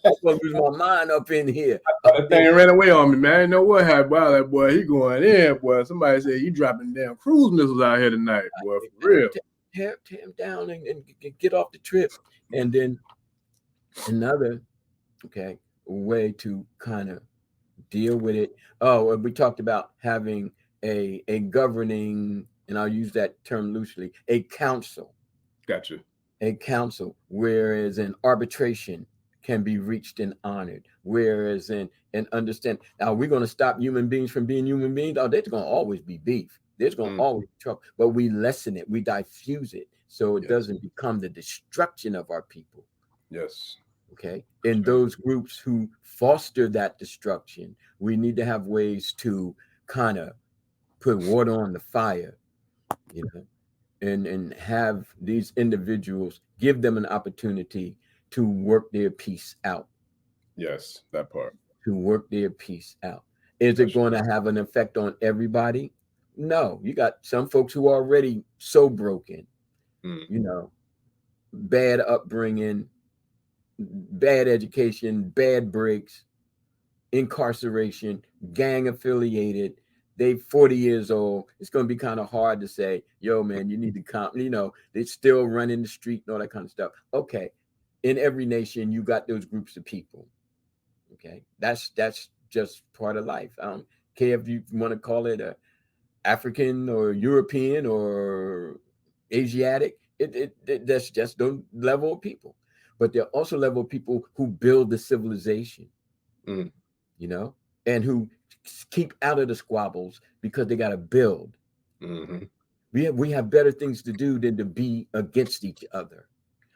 I'm gonna lose my mind up in here. That thing ran away on me, man. I didn't know what happened. Wow, that boy, he going in, boy. Somebody said you dropping damn cruise missiles out here tonight, boy. For real. Tear him down and get off the trip. And then another way to kind of deal with it. Oh, we talked about having a governing, and I'll use that term loosely, a council. Gotcha. A council, whereas an arbitration can be reached and honored, whereas in understand. Now we're going to stop human beings from being human beings. Oh, there's going to always be beef. There's going to always be trouble, but we lessen it, we diffuse it, so it doesn't become the destruction of our people. Yes. Okay. In those groups who foster that destruction, we need to have ways to kind of put water on the fire, and have these individuals, give them an opportunity to work their peace out. Yes, that part. To work their peace out. Is it going to have an effect on everybody? No, you got some folks who are already so broken, you know, bad upbringing, bad education, bad breaks, incarceration, gang affiliated. They 40 years old. It's going to be kind of hard to say, yo, man, you need to come, you know, they still run in the street and all that kind of stuff. Okay. In every nation, you got those groups of people. Okay. That's just part of life. I don't care if you want to call it a African or European or Asiatic. That's just those level of people. But there are also level of people who build the civilization, you know, and who keep out of the squabbles because they got to build. We have better things to do than to be against each other.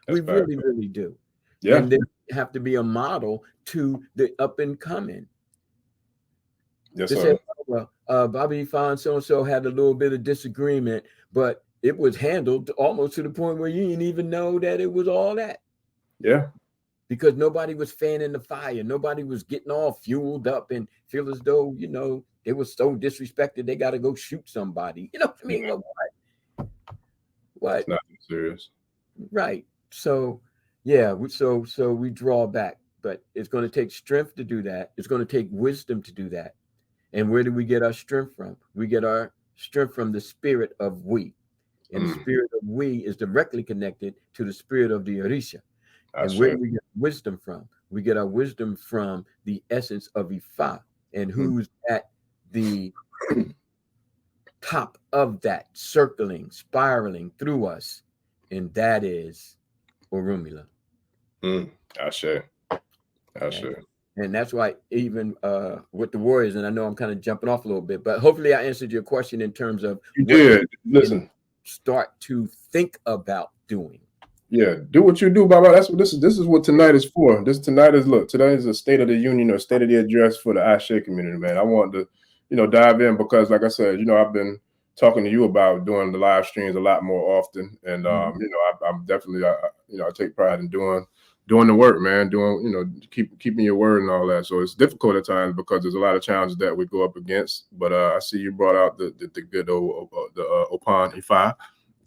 We really do. Yeah. And they have to be a model to the up and coming. Yes, they sir. say, well, Baba Ifa and so-and-so had a little bit of disagreement, but it was handled almost to the point where you didn't even know that it was all that. Yeah. Because nobody was fanning the fire. Nobody was getting all fueled up and feel as though, you know, they were so disrespected, they got to go shoot somebody. You know what I mean? Yeah. What? It's not serious. Right. So, yeah, so we draw back, but it's going to take strength to do that. It's going to take wisdom to do that. And where do we get our strength from? We get our strength from the spirit of we. And the spirit of we is directly connected to the spirit of the Orisha. And where do we get wisdom from? We get our wisdom from the essence of Ifa and who's at the top of that, circling, spiraling through us. And that is Orunmila. Ashe. Okay. And that's why even with the Warriors, and I know I'm kind of jumping off a little bit, but hopefully I answered your question in terms of you did. Listen, start to think about doing. Yeah, do what you do, Baba. That's what this is what tonight is for. Today is a State of the Union or State of the Address for the Ashe community, man. I want to, dive in because, like I said, I've been talking to you about doing the live streams a lot more often, and I'm definitely, I take pride in doing the work, man. Keeping your word and all that. So it's difficult at times because there's a lot of challenges that we go up against. But I see you brought out the good old Opon Ifa,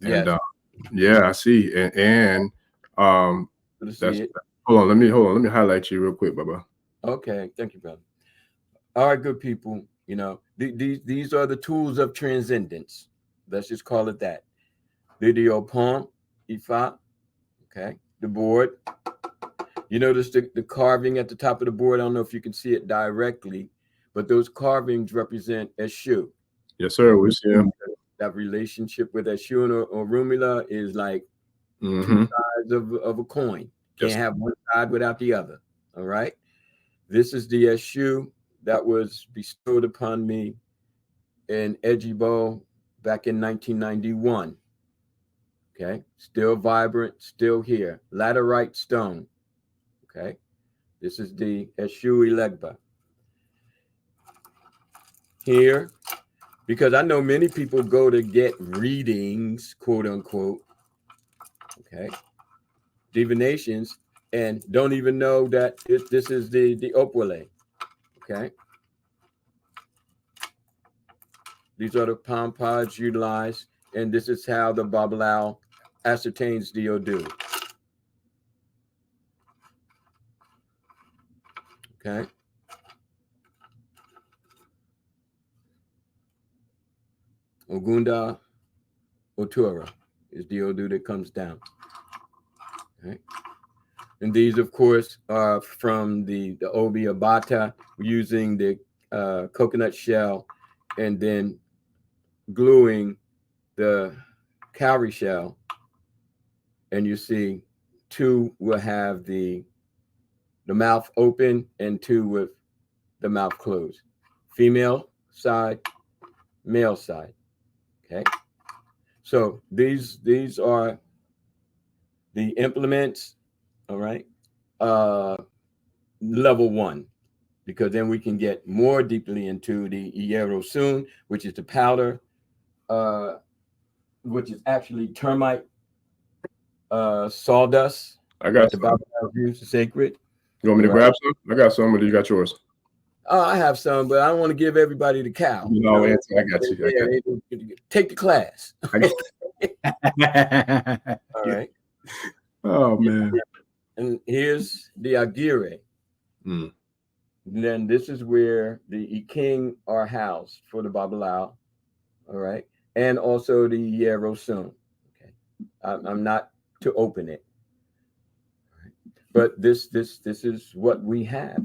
and yeah, I see. And that's hold on. Let me highlight you real quick, Baba. Okay, thank you, brother. All right, good people. These are the tools of transcendence. Let's just call it that. The Opon Ifa. Okay, the board. You notice the carving at the top of the board. I don't know if you can see it directly, but those carvings represent Eshu. Yes, sir. We see him. That relationship with Eshu and Orunmila is like two sides of a coin. Can't have one side without the other. All right. This is the Eshu that was bestowed upon me in Ejibo back in 1991. Okay. Still vibrant, still here. Laterite stone. Okay. This is the Eshu Elegba. Here, because I know many people go to get readings, quote unquote. Okay. Divinations, and don't even know that this is the Opwele. Okay. These are the palm pods utilized, and this is how the Babalawo ascertains the Odu. Okay. Ogunda Otura is the Odu that comes down. Okay. And these, of course, are from the Obi Abata, using the coconut shell and then gluing the cowrie shell. And you see two will have the mouth open and two with the mouth closed. Female side, male side. Okay. So these are the implements. All right. Level 1, because then we can get more deeply into the Iero soon, which is the powder, which is actually termite sawdust. I got the Baba used, sacred. You want me to grab some? I got some, but you got yours. Oh, I have some, but I don't want to give everybody the cow. No, I got you. Take the class. All Yeah. right. Oh man. And here's the Agire. Then this is where the king are housed for the Babalao. All right. And also the Yerosun. Okay. I'm not to open it. But this is what we have.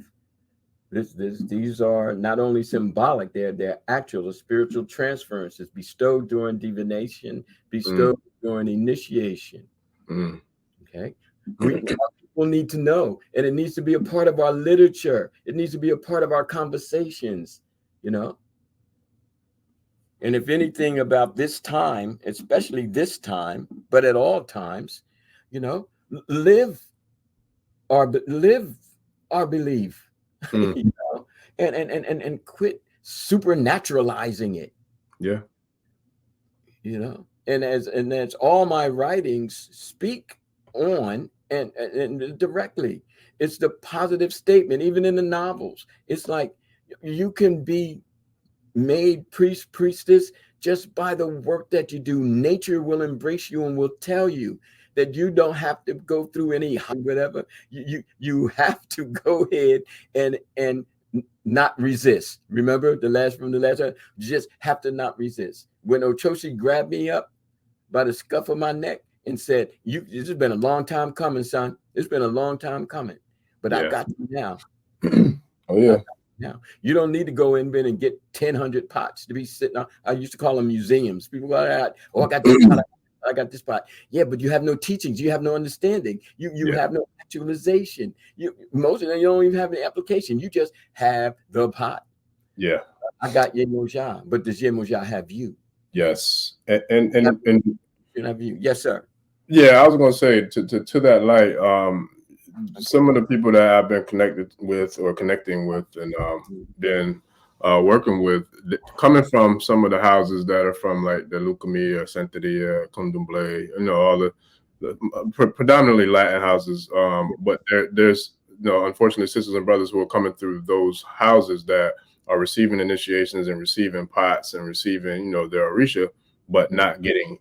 These are not only symbolic, they're actual spiritual transferences bestowed during divination, bestowed during initiation. Okay. People need to know, and it needs to be a part of our literature. It needs to be a part of our conversations, you know. And if anything about this time, especially this time, but at all times, you know, live our belief, you know, and quit supernaturalizing it. Yeah. You know, and as all my writings speak on and directly, it's the positive statement. Even in the novels, it's like you can be made priest, priestess just by the work that you do. Nature will embrace you and will tell you that you don't have to go through any whatever. You have to go ahead and not resist. Remember the last time, you just have to not resist. When Ochochi grabbed me up by the scuff of my neck and said, this has been a long time coming, son. It's been a long time coming, but I got you now. Oh yeah. Now you don't need to go in and get 1,000 pots to be sitting on. I used to call them museums. People go, I got this pot, I got this pot. Yeah, but you have no teachings, you have no understanding, you have no actualization. Most of them, you don't even have an application. You just have the pot. Yeah. I got Yemoja, but does Yemoja have you? Yes. And have you? Yes, sir. Yeah, I was gonna say to that light, some of the people that I've been connected with or connecting with and been working with, coming from some of the houses that are from like the Lucumia, Santeria, Condomble, you know, all the predominantly Latin houses. But there's, you know, unfortunately sisters and brothers who are coming through those houses that are receiving initiations and receiving pots and receiving, you know, their Orisha, but not getting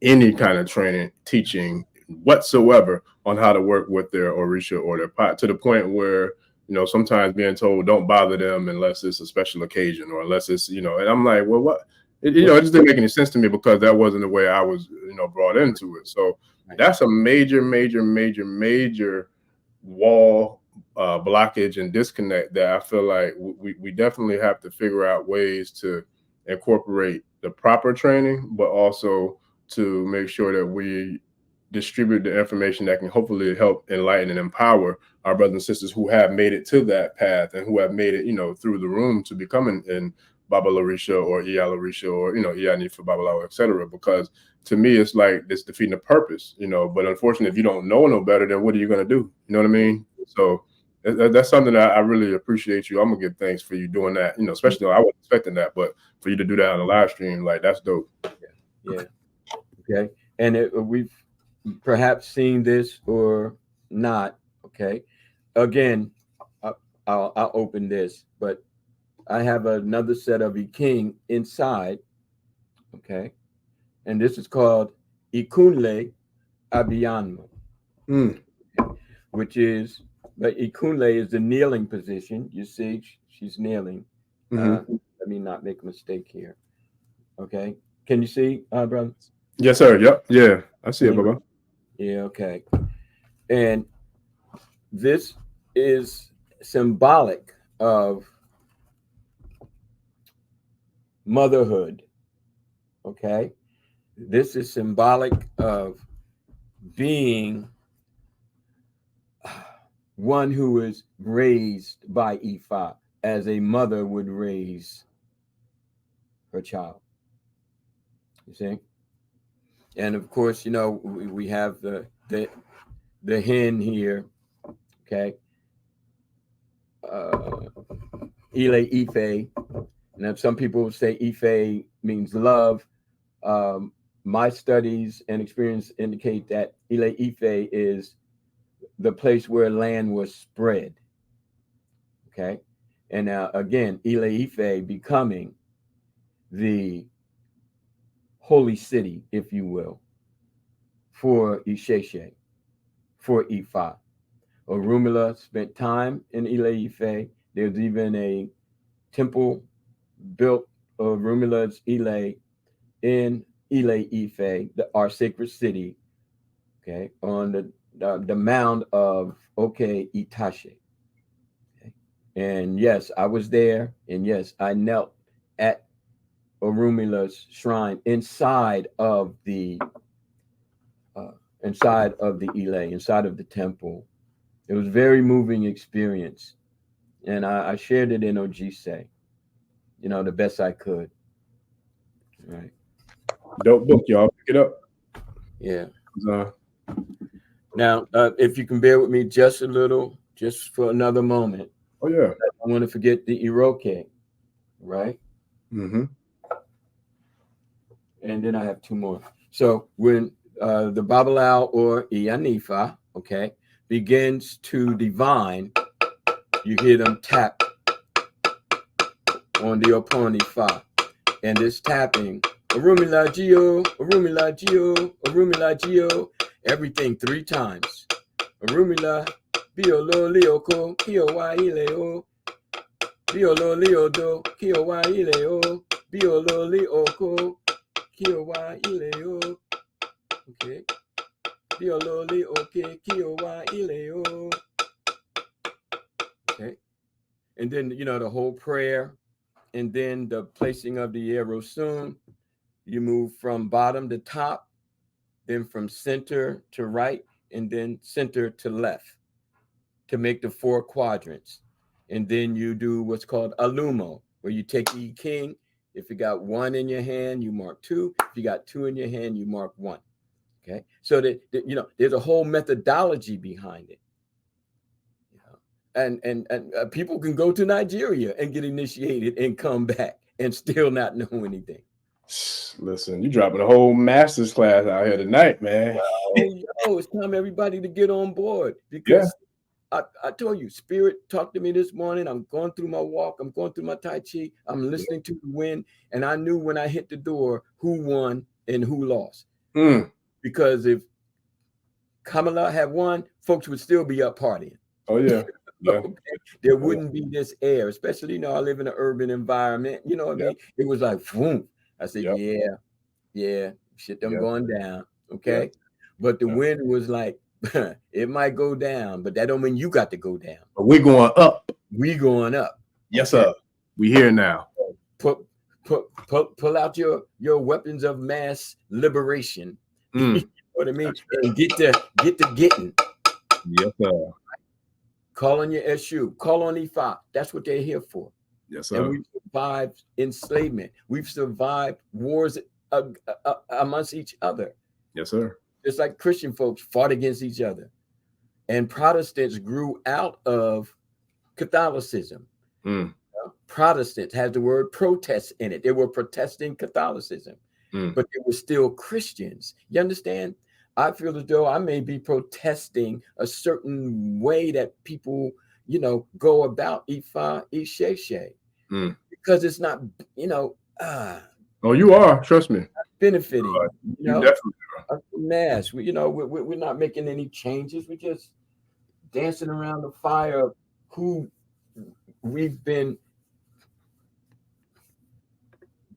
any kind of training, teaching whatsoever on how to work with their Orisha or their pot, to the point where, you know, sometimes being told don't bother them unless it's a special occasion or unless it's, you know, and I'm like, well, what? You know, it just didn't make any sense to me because that wasn't the way I was, you know, brought into it. So that's a major wall blockage and disconnect that I feel like we definitely have to figure out ways to incorporate the proper training, but also to make sure that we distribute the information that can hopefully help enlighten and empower our brothers and sisters who have made it to that path and who have made it, you know, through the room to becoming in Baba Orisha or Iyala Orisha or, you know, Iyani for Babalawo, etc. Because to me, it's like it's defeating the purpose, you know. But unfortunately, if you don't know no better, then what are you going to do? You know what I mean? So that's something that I really appreciate you. I'm gonna give thanks for you doing that. You know, especially though I wasn't expecting that, but for you to do that on the live stream, like that's dope. Yeah. Okay. And we've perhaps seen this or not. Okay. Again, I'll open this, but I have another set of Iking inside. Okay. And this is called Ikunle Abiyanmo, which is, but Ikunle is the kneeling position. You see, she's kneeling. Let me not make a mistake here. Okay. Can you see, brother? Yes, sir. Yep. Yeah. I see it, Baba. Yeah. Okay. And this is symbolic of motherhood. Okay. This is symbolic of being one who is raised by Ifa as a mother would raise her child. You see? And of course, you know, we have the hen here. Okay. Ile Ife. And some people say Ife means love. My studies and experience indicate that Ile Ife is the place where land was spread. Okay. And now again, Ile Ife becoming the holy city, if you will, for Isheshe, for Ifa. Orunmila spent time in Ile Ife. There's even a temple built of Orunmila's Ile in Ile Ife, our sacred city, okay, on the mound of Itashe. Okay. And yes, I was there, and yes, I knelt at Orunmila's shrine inside of the Ile, inside of the temple. It was a very moving experience, and I shared it in Ojise, the best I could. Right. Dope book, y'all. Pick it up. Yeah. Now, if you can bear with me just a little, just for another moment. Oh yeah. I don't want to forget the Iroke, right? Mm-hmm. And then I have two more. So when the Babalao or Iyanifa, okay, begins to divine, you hear them tap on the Opon Ifa. And this tapping, Orunmila Gio, Orunmila Gio, Orunmila Gio, everything 3 times. Orunmila, Biolo Lioko, Kiowa Ileo, Biolo Liodo, Kiowa Ileo, Biolo Lioko, Kiowa Ileo. Okay. Biolo Lioke, Kiowa Ileo. Okay. And then, the whole prayer, and then the placing of the Erosun. You move from bottom to top, then from center to right, and then center to left to make the 4 quadrants. And then you do what's called alumo, where you take the king. If you got 1 in your hand, you mark 2. If you got 2 in your hand, you mark 1. Okay. So that there's a whole methodology behind it. And people can go to Nigeria and get initiated and come back and still not know anything. Listen, you dropping a whole master's class out here tonight, man. Well, it's time everybody to get on board, because I told you, Spirit talked to me this morning. I'm going through my walk. I'm going through my Tai Chi. I'm listening to the wind. And I knew when I hit the door who won and who lost. Because if Kamala had won, folks would still be up partying. Oh, yeah. Yeah. Okay. There wouldn't be this air, especially, I live in an urban environment. You know what I mean? It was like, boom. I said, yeah, shit done going down. Okay. But the wind was like, it might go down, but that don't mean you got to go down. But we're going up. We going up. Yes, sir. We here now. Pull out your weapons of mass liberation. You know what I mean? And get to getting. Yes, sir. Call on your Eshu, call on Ifa. That's what they're here for. Yes, sir. And we've survived enslavement. We've survived wars amongst each other. Yes, sir. Just like Christian folks fought against each other. And Protestants grew out of Catholicism. Protestants had the word protest in it. They were protesting Catholicism, but they were still Christians. You understand? I feel as though I may be protesting a certain way that people, go about Ifa Isheshe, because it's not, oh, you are. Trust me. Benefiting. You definitely are. Mass. We're not making any changes. We're just dancing around the fire of who we've been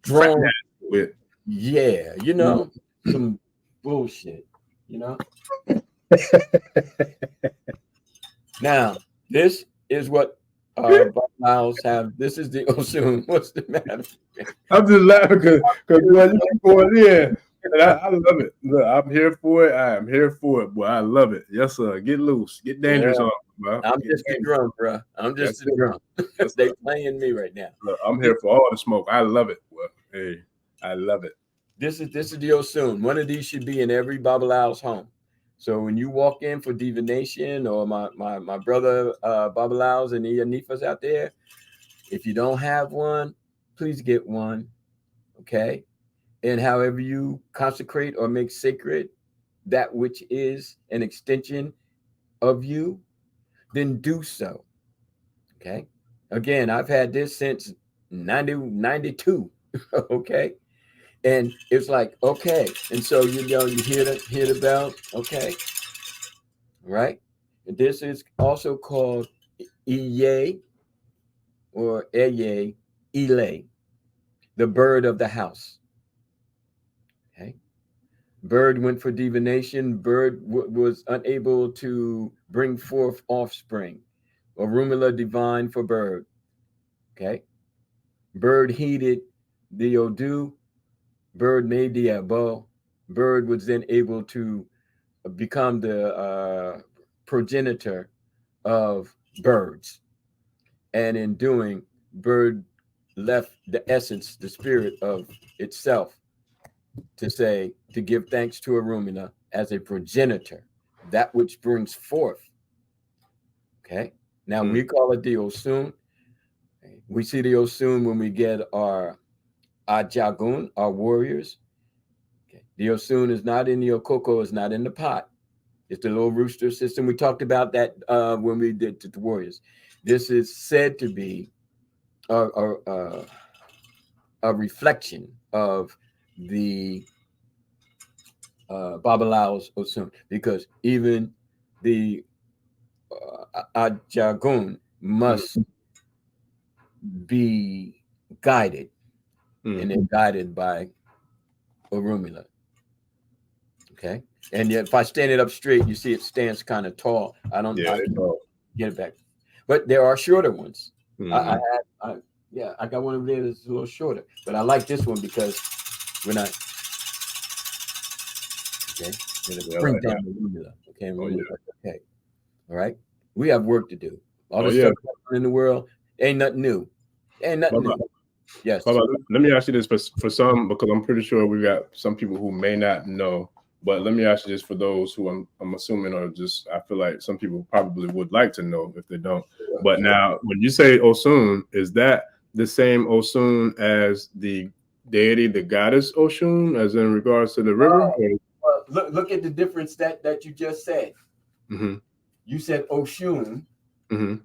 drawn with. Yeah, some bullshit. Now, this is what Miles have. This is the Osun. What's the matter? I'm just laughing because when you keep going in, and I love it. Look, I'm here for it. I am here for it, boy. I love it. Yes, sir. Get loose. Get dangerous on, bro. I'm just a drum, bro. I'm just a drum. They playing me right now. Look, I'm here for all the smoke. I love it. Boy. Hey, I love it. This is the Osun. One of these should be in every Babalao's home. So when you walk in for divination, or my brother Babalaos and Iyanifas out there, if you don't have one, please get one. Okay. And however you consecrate or make sacred that which is an extension of you, then do so. Okay. Again, I've had this since 92. Okay. And it's like, okay. And so, you know, you hear the bell. Okay. Right. And this is also called Iye or Eye, Ile, the bird of the house. Okay. Bird went for divination. Bird was unable to bring forth offspring. Orunmila divine for bird. Okay. Bird heeded the Odu. Bird made the Abo. Bird was then able to become the progenitor of birds. And in doing, bird left the essence, the spirit of itself, to give thanks to Orunmila as a progenitor, that which brings forth. Okay. Now we call it the Osun. We see the Osun when we get our Ajagun, our warriors. Okay. The Osun is not in the Okoko, it's not in the pot. It's the little rooster system. We talked about that when we did the warriors. This is said to be a reflection of the Babalaw's Osun, because even the Ajagun must be guided, and they're guided by Orunmila. Okay, and yet if I stand it up straight, you see it stands kind of tall. I can get it back, but there are shorter ones. I got one over there that's a little shorter, but I like this one because when I bring down the Orunmila. Okay, all right. We have work to do. All this stuff in the world ain't nothing new. Yes. Baba, let me ask you this for some, because I'm pretty sure we got some people who may not know. But let me ask you this for those who I'm assuming are just, I feel like some people probably would like to know if they don't. But now, when you say Osun, is that the same Osun as the deity, the goddess Oshun, as in regards to the river? Look at the difference that you just said. You said Oshun. All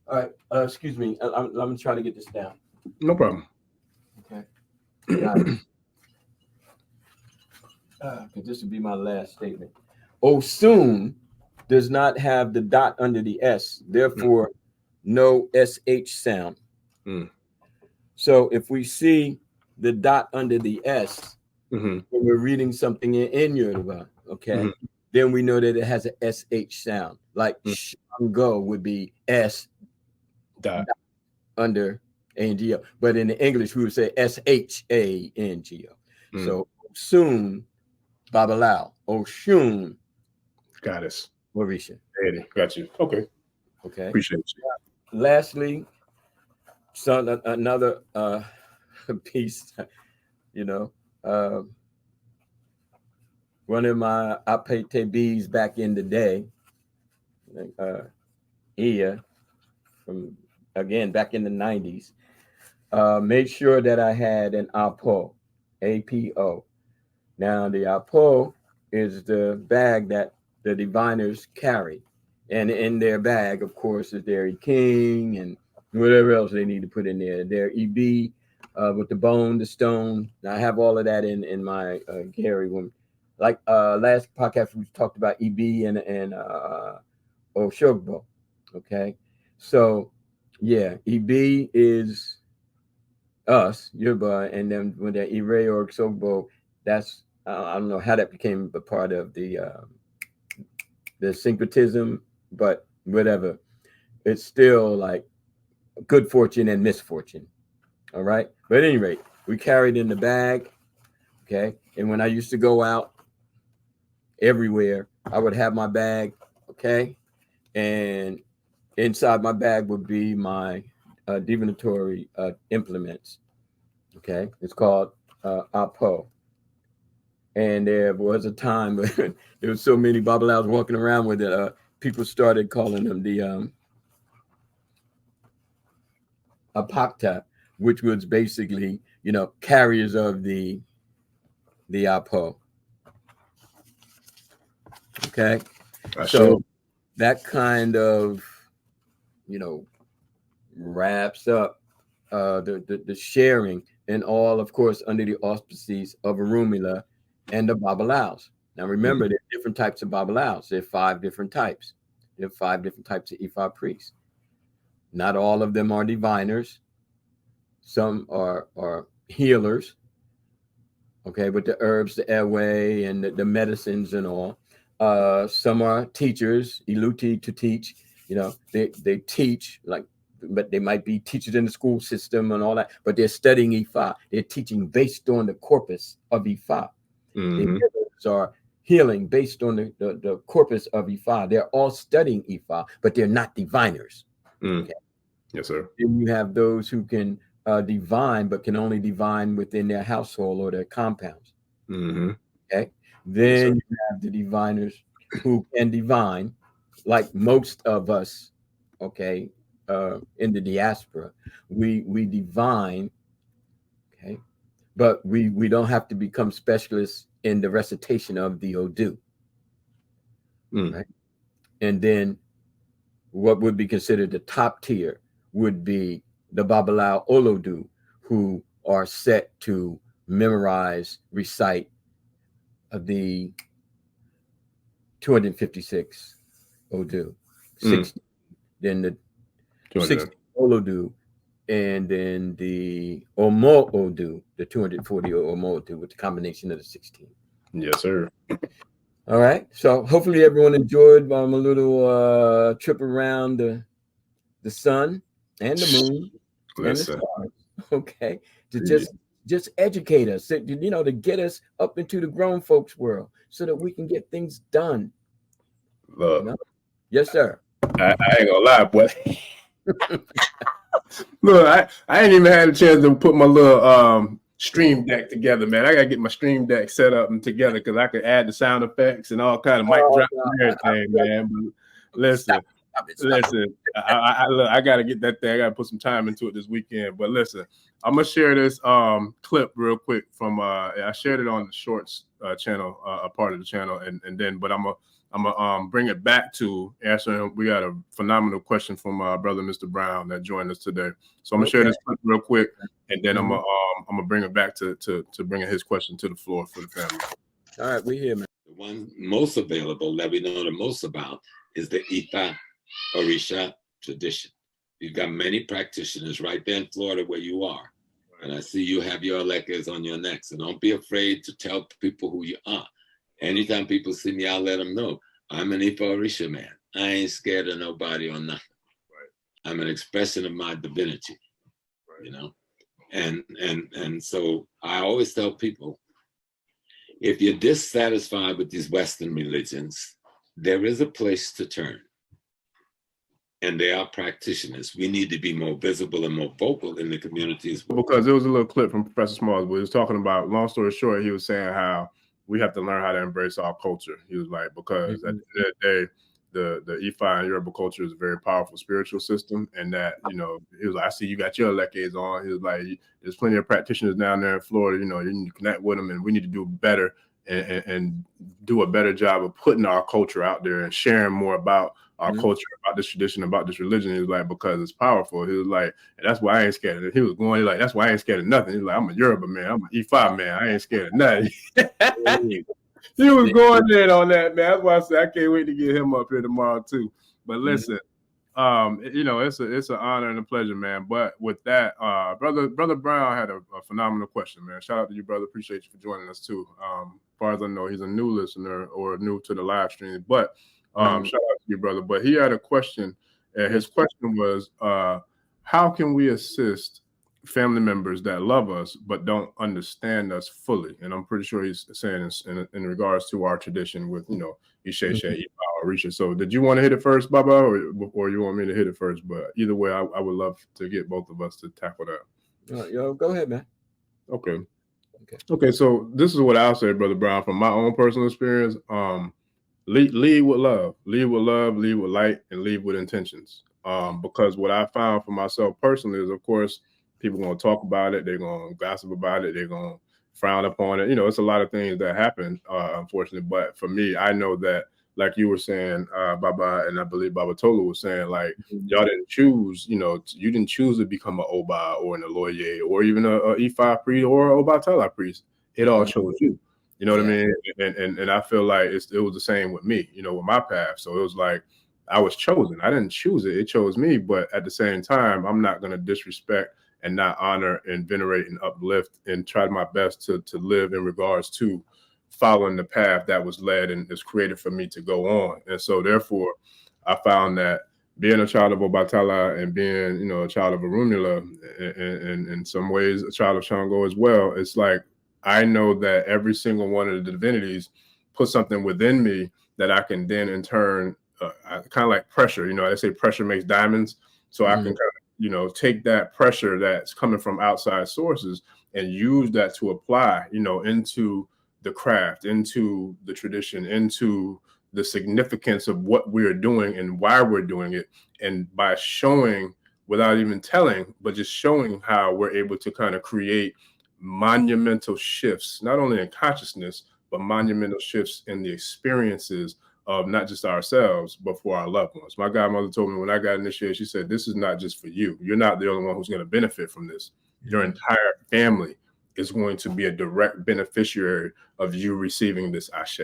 right. Excuse me. I'm trying to get this down. No problem. Okay. Got it. Because this would be my last statement. Osun does not have the dot under the S, therefore no SH sound. So if we see the dot under the S, when we're reading something in Yoruba, okay, then we know that it has a SH sound. Like Shango would be S dot under A-N-G-O. But in the English, we would say S-H-A-N-G-O. So Osun, Babalawo, Oshun, goddess, Orisha. Got you. Okay. Appreciate you. Lastly, another piece, you know, one of my apetebis back in the day, from again back in the 90s, made sure that I had an Apo, APO. Now the Apo is the bag that the diviners carry, and in their bag, of course, is their King and whatever else they need to put in there. Their EB with the bone, the stone. Now, I have all of that in my Gary one. Like last podcast, we talked about EB and Oshogbo. Okay, so yeah, EB is us, Yoruba, and then when the Ire or Oshogbo, that's I don't know how that became a part of the syncretism, but whatever. It's still like good fortune and misfortune. All right. But at any rate, we carried in the bag. Okay. And when I used to go out everywhere, I would have my bag. Okay. And inside my bag would be my divinatory implements. Okay. It's called Apo. And there was a time when there was so many Babalaos walking around with it. People started calling them the Apakta, which was basically, you know, carriers of the Apo. Okay. So that kind of, you know, wraps up the sharing, and all, of course, under the auspices of Orunmila and the Babalaos. Now, remember, there are different types of Babalaos. There are 5 different types. There are 5 different types of Ifa priests. Not all of them are diviners. Some are healers, okay, with the herbs, the airway, and the medicines and all. Some are teachers, iluti, to teach. You know, they teach, like, but they might be teachers in the school system and all that, but they're studying Ifa. They're teaching based on the corpus of Ifa. The healers are healing based on the corpus of Ifa. They're all studying Ifa, but they're not diviners. Okay? Yes, sir. Then you have those who can divine, but can only divine within their household or their compounds. Okay. Then you have the diviners who can divine, like most of us, okay, in the diaspora. We divine, okay, but we don't have to become specialists in the recitation of the Odu. Right. And then what would be considered the top tier would be the Babalao Olodu, who are set to memorize, recite the 256 Odu, 60, then the 60 Olodu, and then the Omo Odu, the 240 Omo Odu, with the combination of the 16. Yes, sir. All right. So hopefully everyone enjoyed my little trip around the sun and the moon and the stars. Okay. To just educate us, you know, to get us up into the grown folks world so that we can get things done. Look, you know? Yes, sir. I ain't gonna lie, boy. Look, I ain't even had a chance to put my little stream deck together, man. I gotta get my stream deck set up and together because I could add the sound effects and all kind of mic drop and everything, man. But listen, I gotta get that thing. I gotta put some time into it this weekend. But listen, I'm gonna share this clip real quick from I shared it on the Shorts channel, a part of the channel, and then but I'm gonna bring it back to answering. We got a phenomenal question from our brother Mr. Brown that joined us today. So I'm gonna share this clip real quick, and then I'm gonna bring it back to bringing his question to the floor for the family. All right, we here, man. The one most available that we know the most about is the Ifa Orisha tradition. You've got many practitioners right there in Florida where you are. And I see you have your letters on your neck. So don't be afraid to tell people who you are. Anytime people see me, I'll let them know. I'm an Ifa Orisha man. I ain't scared of nobody or nothing. Right. I'm an expression of my divinity, you know? And so I always tell people, if you're dissatisfied with these Western religions, there is a place to turn. And they are practitioners. We need to be more visible and more vocal in the communities. Because there was a little clip from Professor Smalls where he was talking about, long story short, he was saying how we have to learn how to embrace our culture. He was like, because at the end of the day, the Ifa and Yoruba culture is a very powerful spiritual system. And that, you know, he was like, I see you got your leckes on. He was like, there's plenty of practitioners down there in Florida, you know, you need to connect with them and we need to do better and do a better job of putting our culture out there and sharing more about our culture, about this tradition, about this religion. He was like, because it's powerful. He was like, and that's why I ain't scared of it. He was going like, that's why I ain't scared of nothing. He was like, I'm a Yoruba man, I'm an Ifa man, I ain't scared of nothing. He was going in on that, man. That's why I said I can't wait to get him up here tomorrow too. But listen, you know, it's an honor and a pleasure, man. But with that, brother Brown had a phenomenal question, man. Shout out to you, brother. Appreciate you for joining us too. As far as I know, he's a new listener or new to the live stream, but shout out to you, brother. But he had a question, and his question was, how can we assist family members that love us but don't understand us fully? And I'm pretty sure he's saying in regards to our tradition with, you know, Isese, Ifa, Orisha. So did you want to hit it first, Baba, or you want me to hit it first? But either way, I would love to get both of us to tackle that. Yo, go ahead, man. Okay. So this is what I'll say, brother Brown, from my own personal experience. Lead with love, lead with light, and lead with intentions. Because what I found for myself personally is, of course, people going to talk about it. They're going to gossip about it. They're going to frown upon it. You know, it's a lot of things that happen, unfortunately. But for me, I know that like you were saying, Baba, and I believe Baba Tolu was saying, like, y'all didn't choose, you know, you didn't choose to become an Oba or an Aloye or even a Ifa priest or a Obatala priest. It all chose you. You know what I mean? And I feel like it was the same with me, you know, with my path. So it was like I was chosen. I didn't choose it. It chose me. But at the same time, I'm not going to disrespect and not honor and venerate and uplift and try my best to live in regards to following the path that was led and is created for me to go on. And so therefore, I found that being a child of Obatala and being, you know, a child of Orunmila, and in some ways a child of Shango as well, it's like I know that every single one of the divinities put something within me that I can then in turn, kind of like pressure, you know, they say pressure makes diamonds. So I can kind of, you know, take that pressure that's coming from outside sources and use that to apply, you know, into the craft, into the tradition, into the significance of what we're doing and why we're doing it. And by showing, without even telling, but just showing how we're able to kind of create monumental shifts, not only in consciousness, but monumental shifts in the experiences of not just ourselves, but for our loved ones. My godmother told me when I got initiated, she said, this is not just for you. You're not the only one who's going to benefit from this. Your entire family is going to be a direct beneficiary of you receiving this ashe.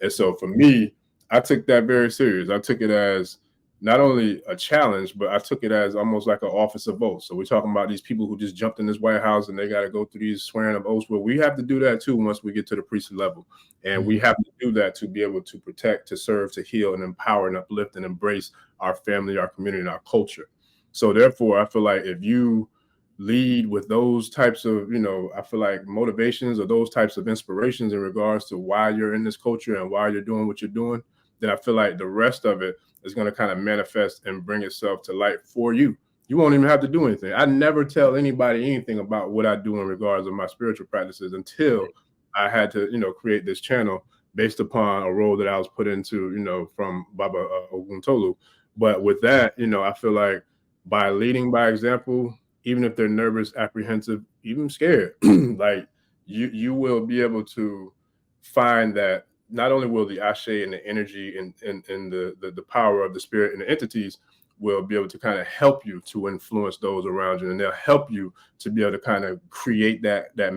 And so for me, I took that very serious. I took it as not only a challenge, but I took it as almost like an office of oath. So we're talking about these people who just jumped in this White House and they got to go through these swearing of oaths. Well, we have to do that too once we get to the priesthood level. And we have to do that to be able to protect, to serve, to heal, and empower, and uplift, and embrace our family, our community, and our culture. So therefore, I feel like if you lead with those types of, you know, I feel like motivations or those types of inspirations in regards to why you're in this culture and why you're doing what you're doing, then I feel like the rest of it is going to kind of manifest and bring itself to light for you. You won't even have to do anything. I never tell anybody anything about what I do in regards of my spiritual practices until I had to, you know, create this channel based upon a role that I was put into, you know, from Baba Oguntolu. But with that, you know, I feel like by leading by example, even if they're nervous, apprehensive, even scared, like you will be able to find that not only will the ashe and the energy and the power of the spirit and the entities will be able to kind of help you to influence those around you, and they'll help you to be able to kind of create that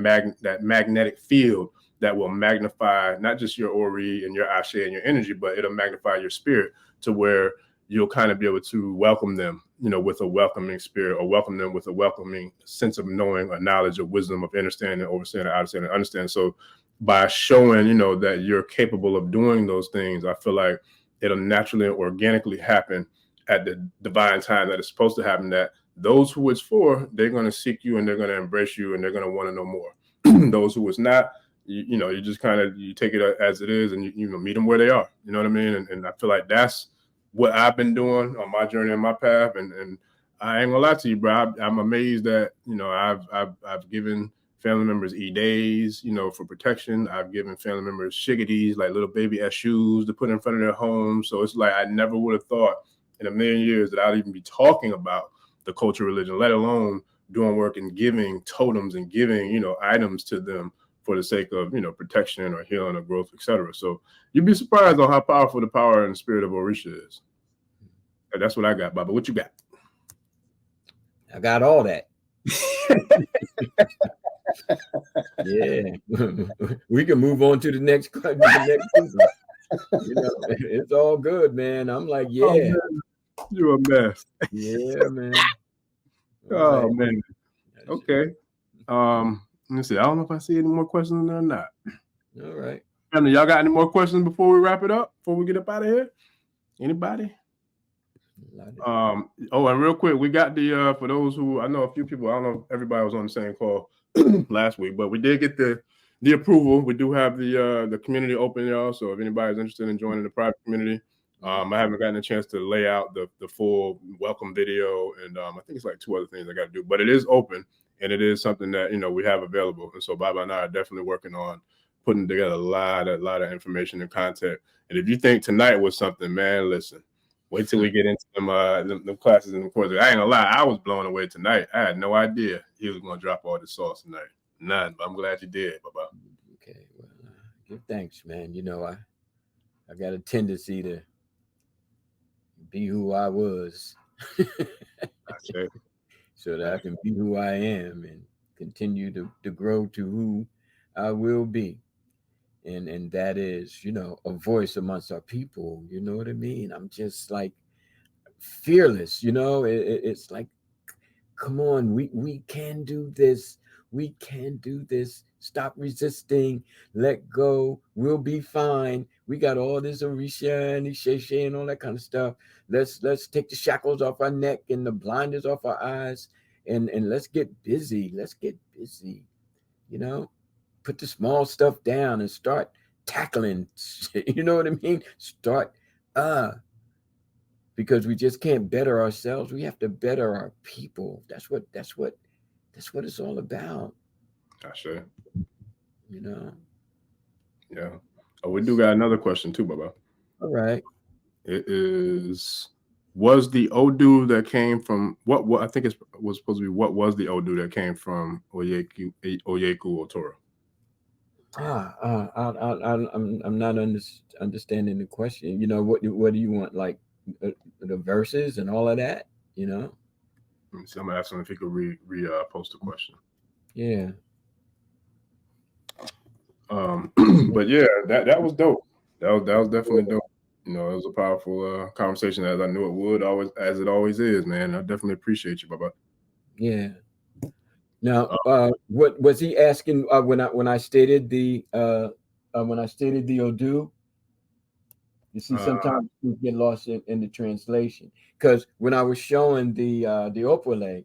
magnetic field that will magnify not just your ori and your ashe and your energy, but it'll magnify your spirit to where you'll kind of be able to welcome them, you know, with a welcoming spirit, or welcome them with a welcoming sense of knowing, a knowledge, of wisdom, of understanding, overstanding, understanding, understand. So by showing, you know, that you're capable of doing those things, I feel like it'll naturally and organically happen at the divine time that it's supposed to happen, that those who it's for, they're going to seek you and they're going to embrace you and they're going to want to know more. Those who it's not, you know, you just kind of, you take it as it is and you know, meet them where they are. You know what I mean? And I feel like that's what I've been doing on my journey and my path. And I ain't gonna lie to you, bro. I'm amazed that, you know, I've given family members days, you know, for protection. I've given family members shiggities, like little baby shoes to put in front of their home. So it's like I never would have thought in a million years that I'd even be talking about the culture religion, let alone doing work and giving totems and giving, you know, items to them for the sake of, you know, protection or healing or growth, etc. So you'd be surprised on how powerful the power and the spirit of Orisha is. And that's what I got, Baba. What you got? I got all that. Yeah, we can move on to the next season. You know, it's all good, man. I'm like, yeah, oh, you're a mess. Yeah, man. Oh right. Man. Okay. Let me see. I don't know if I see any more questions in there or not. All right. Family, y'all got any more questions before we wrap it up? Before we get up out of here? Anybody? Oh, and real quick, we got the for those who, I know a few people, I don't know if everybody was on the same call last week, but we did get the approval. We do have the community open, y'all. So if anybody's interested in joining the private community, I haven't gotten a chance to lay out the full welcome video, and I think it's like 2 other things I got to do, but it is open and it is something that, you know, we have available. And so Baba and I are definitely working on putting together a lot of information and content. And if you think tonight was something, man, listen. Wait till we get into them classes and the courses. I ain't gonna lie, I was blown away tonight. I had no idea he was gonna drop all this sauce tonight. None, but I'm glad you did, Baba. Okay, well, give thanks, man. You know, I got a tendency to be who I was so that I can be who I am and continue to grow to who I will be. And that is, you know, a voice amongst our people. You know what I mean? I'm just like fearless, you know. It's like, come on, we can do this. We can do this. Stop resisting. Let go. We'll be fine. We got all this Orisha and Isese and all that kind of stuff. Let's take the shackles off our neck and the blinders off our eyes, and let's get busy. Let's get busy. You know, put the small stuff down and start tackling. You know what I mean? Start because we just can't better ourselves. We have to better our people. That's what it's all about. Gotcha. You know. Yeah. Oh, we do got another question too, Baba. All right. It is, was the Odu that came from what I think it was supposed to be, what was the Odu that came from Oyeku Otora? I'm not understanding the question. You know, what do you want? Like the verses and all of that, you know? So I'm asking if he could post the question. Yeah. But yeah, that was dope. That was definitely dope. You know, it was a powerful conversation, as I knew it would, as it always is, man. I definitely appreciate you, Baba. Yeah. Now, what was he asking when I stated the Odu? You see, sometimes we get lost in the translation, because when I was showing the Opole,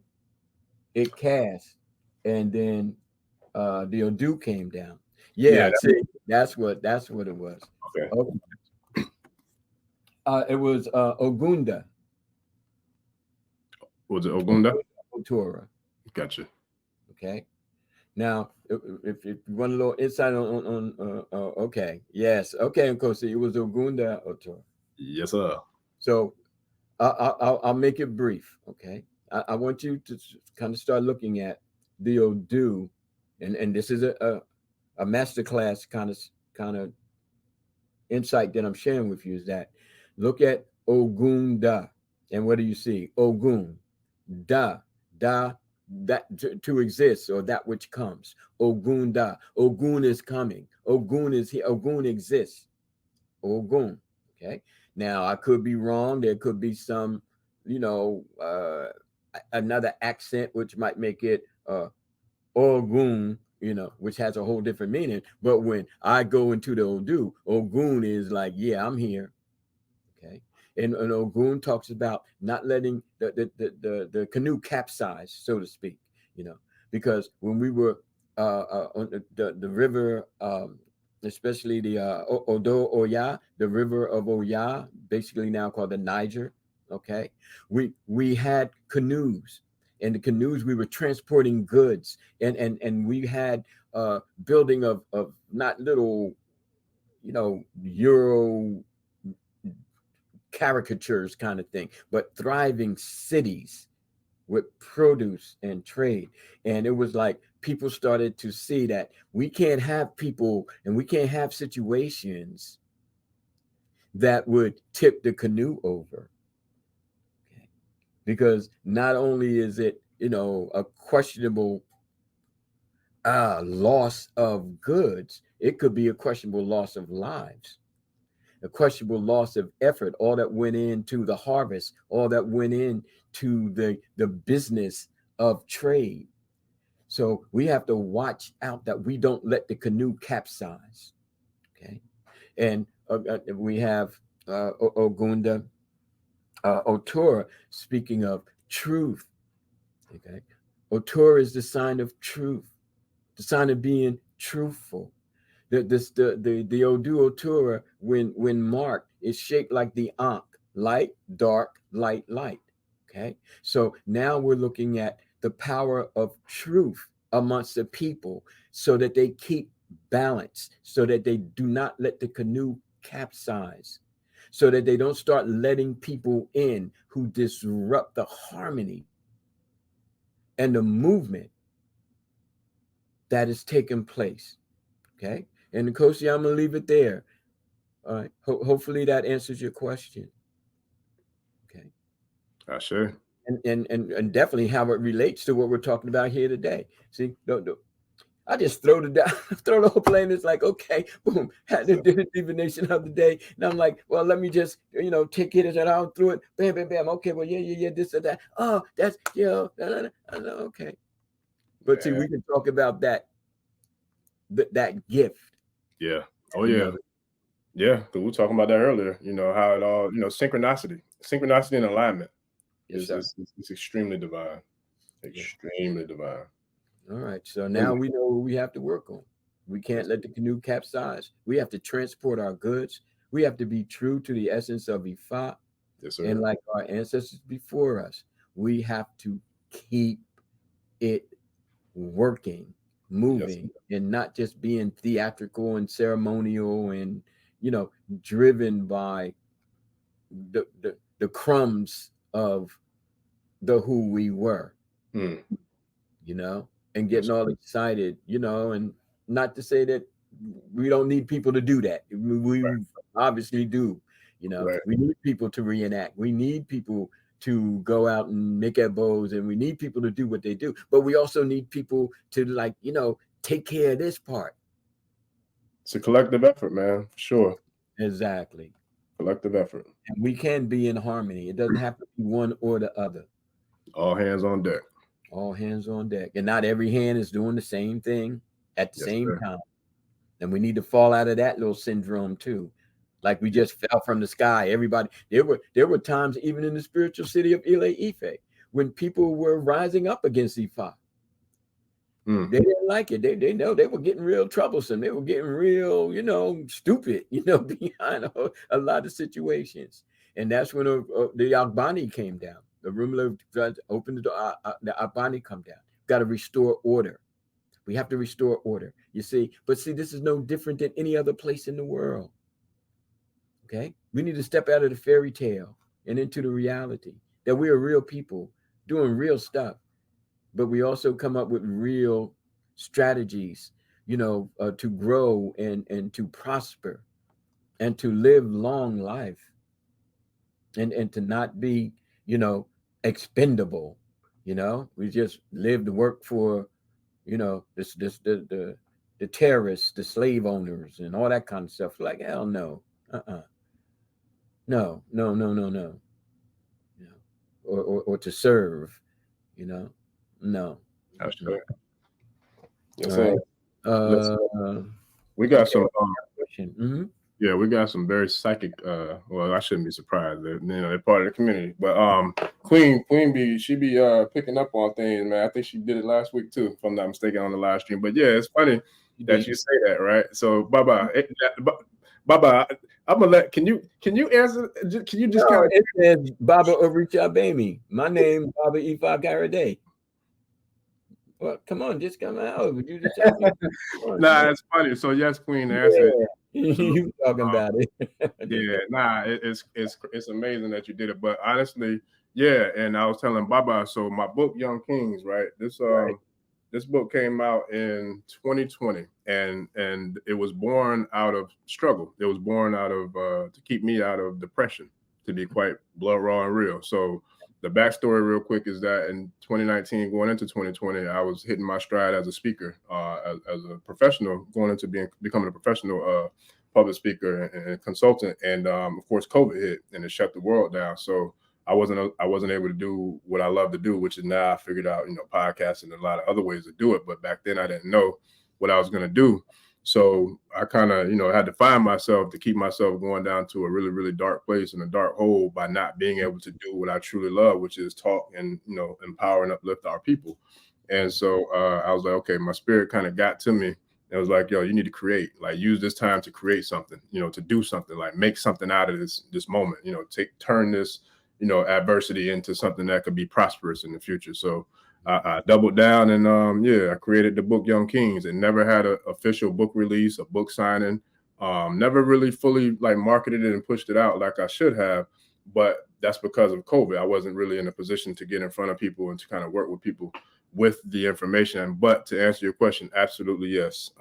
it cast, and then the Odu came down. Yeah, see, that's what it was. Okay. It was Ogunda. Was it Ogunda? Otora. Gotcha. Okay. Now, if you want a little insight on okay, yes, okay, of course, it was Ogunda Otora. Yes, sir. So I'll make it brief. Okay, I want you to kind of start looking at the Odu, and this is a masterclass kind of insight that I'm sharing with you, is that look at Ogunda, and what do you see? Ogun, da, that to exist, or that which comes. Ogunda, Ogun is coming. Ogun is here. Ogun exists. Ogun. Okay. Now I could be wrong. There could be some, you know, another accent which might make it Ogun, you know, which has a whole different meaning. But when I go into the Odu, Ogun is like, yeah, I'm here. Okay. And Ogun talks about not letting the canoe capsize, so to speak, you know, because when we were on the river, especially the Odo Oya, the river of Oya, basically now called the Niger. Okay, we had canoes, and the canoes, we were transporting goods, and we had building of not little, you know, Euro caricatures kind of thing, but thriving cities with produce and trade. And it was like people started to see that we can't have people and we can't have situations that would tip the canoe over. Okay. Because not only is it, you know, a questionable loss of goods, it could be a questionable loss of lives, a questionable loss of effort, all that went into the harvest, all that went into the business of trade. So we have to watch out that we don't let the canoe capsize. Okay. And we have Ogunda Otora, speaking of truth. Okay. Otora is the sign of truth, the sign of being truthful. The Odu Otura, when marked, is shaped like the Ankh, light, dark, light. Okay, so now we're looking at the power of truth amongst the people, so that they keep balance, so that they do not let the canoe capsize, so that they don't start letting people in who disrupt the harmony and the movement that is taking place. Okay. And Kosi, I'm gonna leave it there. All right. Hopefully that answers your question. Okay. Sure. And definitely how it relates to what we're talking about here today. See, don't I just throw the whole plane. It's like, okay, boom, had the divination of the day. And I'm like, well, let me just, take it and out through it. Bam, bam, bam. Okay, well, yeah, this or that. Oh, that's, okay. But see, we can talk about that gift. Yeah. Oh, yeah. Yeah. Because we were talking about that earlier, how it all, synchronicity and alignment is extremely divine. Extremely divine. All right. So now we know what we have to work on. We can't let the canoe capsize. We have to transport our goods. We have to be true to the essence of Ifa. Yes, sir. And like our ancestors before us, we have to keep it working, moving, and not just being theatrical and ceremonial and, driven by the crumbs of the who we were, and getting all excited, and not to say that we don't need people to do that. We obviously do, we need people to reenact. We need people to go out and make elbows, and we need people to do what they do. But we also need people to take care of this part. It's a collective effort, man, for sure. Exactly. Collective effort. And we can be in harmony. It doesn't have to be one or the other. All hands on deck. All hands on deck. And not every hand is doing the same thing at the same time. And we need to fall out of that little syndrome too. Like we just fell from the sky. Everybody, there were times even in the spiritual city of Ife when people were rising up against Ifa. They didn't like it. They know they were getting real troublesome. They were getting real, stupid, behind a lot of situations. And that's when the Albani came down. The Orunmila opened the door. The Albani come down. Got to restore order. We have to restore order. You see, but see, this is no different than any other place in the world. Okay, we need to step out of the fairy tale and into the reality that we are real people doing real stuff. But we also come up with real strategies, to grow and to prosper and to live long life and to not be, expendable. We just live to work for, the terrorists, the slave owners and all that kind of stuff. Like, hell no. No. Or to serve, no. That's right. Yes, right. We got some. Yeah, we got some very psychic. Well, I shouldn't be surprised that they're part of the community. But Queen B, she be picking up on things, man. I think she did it last week too, if I'm not mistaken, on the live stream. But yeah, it's funny that you say that, right? So, Baba, I'm gonna let. Can you answer? Can you just it says Baba Orisha Baby. My name Baba Ifa Karade. Well, come on, just come out. Would you just tell me? Nah, it's funny. So yes, Queen, answer. You talking about it? Yeah, nah, it's amazing that you did it. But honestly, yeah. And I was telling Baba, so my book, Young Kings, right? This book came out in 2020, and it was born out of struggle. It was born out of to keep me out of depression, to be quite blood raw and real. So the backstory real quick is that in 2019, going into 2020, I was hitting my stride as a speaker, as a professional, going into becoming a professional public speaker and consultant. And of course, COVID hit and it shut the world down. So I wasn't able to do what I love to do, which is now I figured out, podcasting and a lot of other ways to do it. But back then I didn't know what I was going to do. So I kind of, had to find myself to keep myself going down to a really, really dark place and a dark hole by not being able to do what I truly love, which is talk and, empower and uplift our people. And so I was like, okay, my spirit kind of got to me. It was like, yo, you need to create, like use this time to create something, to do something, like make something out of this moment, turn this, adversity into something that could be prosperous in the future. So I doubled down and I created the book Young Kings, and never had an official book release, a book signing, never really fully like marketed it and pushed it out like I should have. But that's because of COVID. I wasn't really in a position to get in front of people and to kind of work with people with the information. But to answer your question, absolutely yes.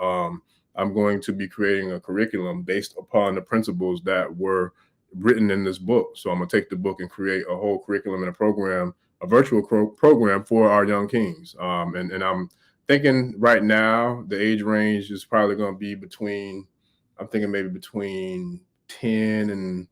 I'm going to be creating a curriculum based upon the principles that were written in this book. So I'm going to take the book and create a whole curriculum and a program, a virtual program for our young kings. And I'm thinking right now, the age range is probably going to be between, I'm thinking maybe between 10 and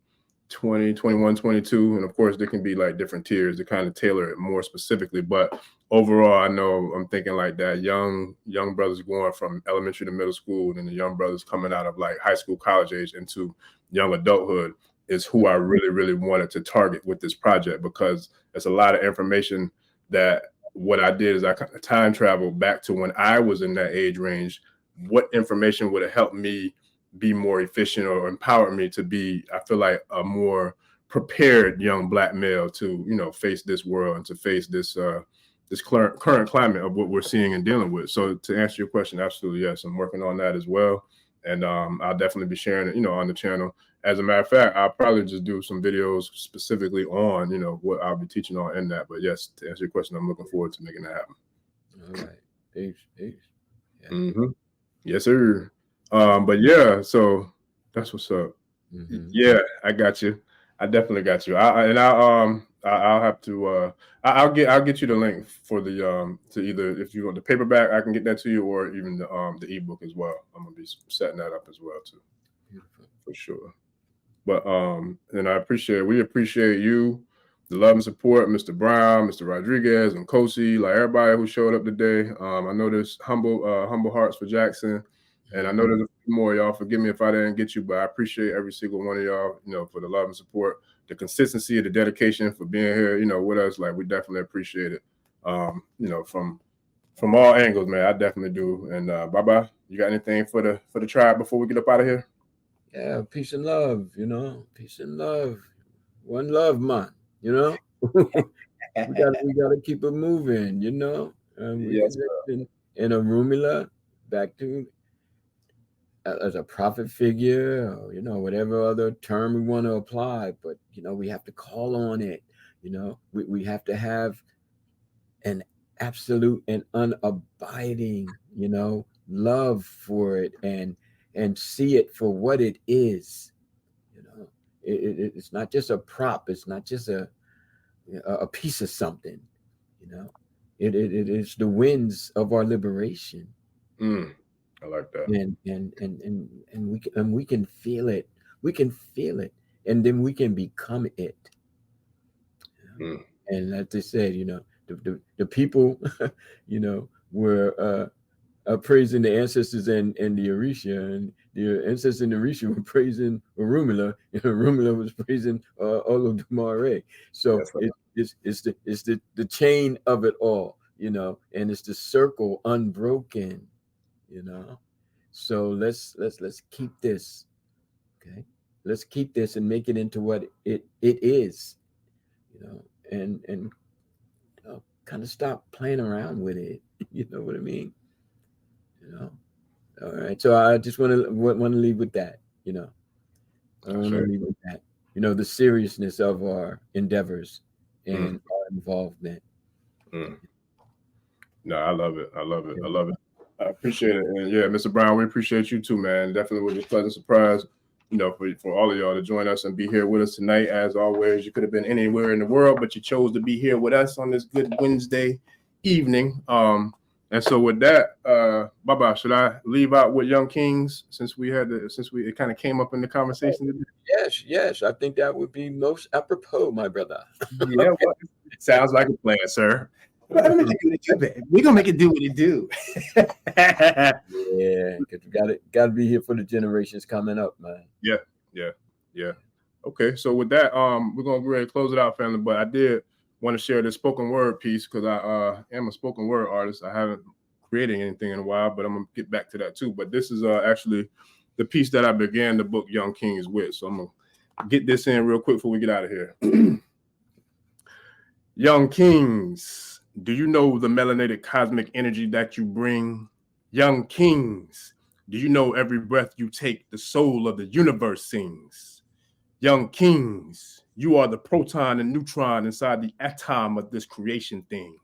20, 21, 22. And of course, there can be like different tiers to kind of tailor it more specifically. But overall, I know I'm thinking like that young brothers going from elementary to middle school, and the young brothers coming out of like high school, college age into young adulthood is who I really, really wanted to target with this project, because there's a lot of information that what I did is I kind of time traveled back to when I was in that age range. What information would have helped me be more efficient or empower me to be, I feel like, a more prepared young Black male to, you know, face this world and to face this this current climate of what we're seeing and dealing with. So to answer your question, absolutely yes, I'm working on that as well, and I'll definitely be sharing it, you know, on the channel. As a matter of fact, I'll probably just do some videos specifically on, you know, what I'll be teaching on in that. But yes, to answer your question, I'm looking forward to making that happen. All right, peace. Yeah. Mm-hmm. Yes, sir. But yeah, so that's what's up. Mm-hmm. Yeah, I got you. I definitely got you. I'll have to I'll get you the link for the to either, if you want the paperback, I can get that to you, or even the ebook as well. I'm gonna be setting that up as well too. Beautiful. For sure. But and we appreciate you, the love and support, Mr. Brown, Mr. Rodriguez, and Kosi, like everybody who showed up today. I know there's humble hearts for Jackson. And I know there's a few more, y'all. Forgive me if I didn't get you, but I appreciate every single one of y'all, you know, for the love and support, the consistency, the dedication, for being here, you know, with us. Like, we definitely appreciate it. You know, from all angles, man. I definitely do. And Baba, you got anything for the tribe before we get up out of here? Yeah, peace and love, you know, peace and love. One love, man, you know. we gotta keep it moving, you know. Yes, in Orunmila, back to as a prophet figure, or, you know, whatever other term we want to apply, but, you know, we have to call on it. You know, we have to have an absolute and unabiding, you know, love for it, and see it for what it is. You know, it's not just a prop. It's not just a piece of something. You know, it is the winds of our liberation. I like that. And we can feel it. We can feel it, and then we can become it. And as they said, you know, the people, you know, were praising the ancestors and the Orisha, and the ancestors and the Orisha were praising Orunmila, and Orunmila was praising Olodumare. So right. it's the chain of it all, you know, and it's the circle unbroken, you know. So let's keep this, okay? Let's keep this and make it into what it is, you know, and kind of stop playing around with it. You know what I mean? You know. All right. So I just want to leave with that. You know, I want to leave with that. You know, the seriousness of our endeavors and our involvement. No, I love it. I love it. I love it. I appreciate it. And yeah, Mr. Brown, we appreciate you too, man. Definitely was a pleasant surprise, you know, for all of y'all to join us and be here with us tonight. As always, you could have been anywhere in the world, but you chose to be here with us on this good Wednesday evening. And so with that, Baba, should I leave out with Young Kings, since it kind of came up in the conversation today? Yes. I think that would be most apropos, my brother. Yeah, well, sounds like a plan, sir. We're gonna make it do what it do. Yeah, because we gotta be here for the generations coming up, man. Yeah. Okay, so with that, we're gonna go ahead and close it out, family. But I did want to share this spoken word piece, because I am a spoken word artist. I haven't created anything in a while, but I'm gonna get back to that too. But this is actually the piece that I began the book Young Kings with. So I'm gonna get this in real quick before we get out of here. Young Kings, do you know the melanated cosmic energy that you bring? Young Kings, do you know every breath you take, the soul of the universe sings? Young Kings, you are the proton and neutron inside the atom of this creation thing.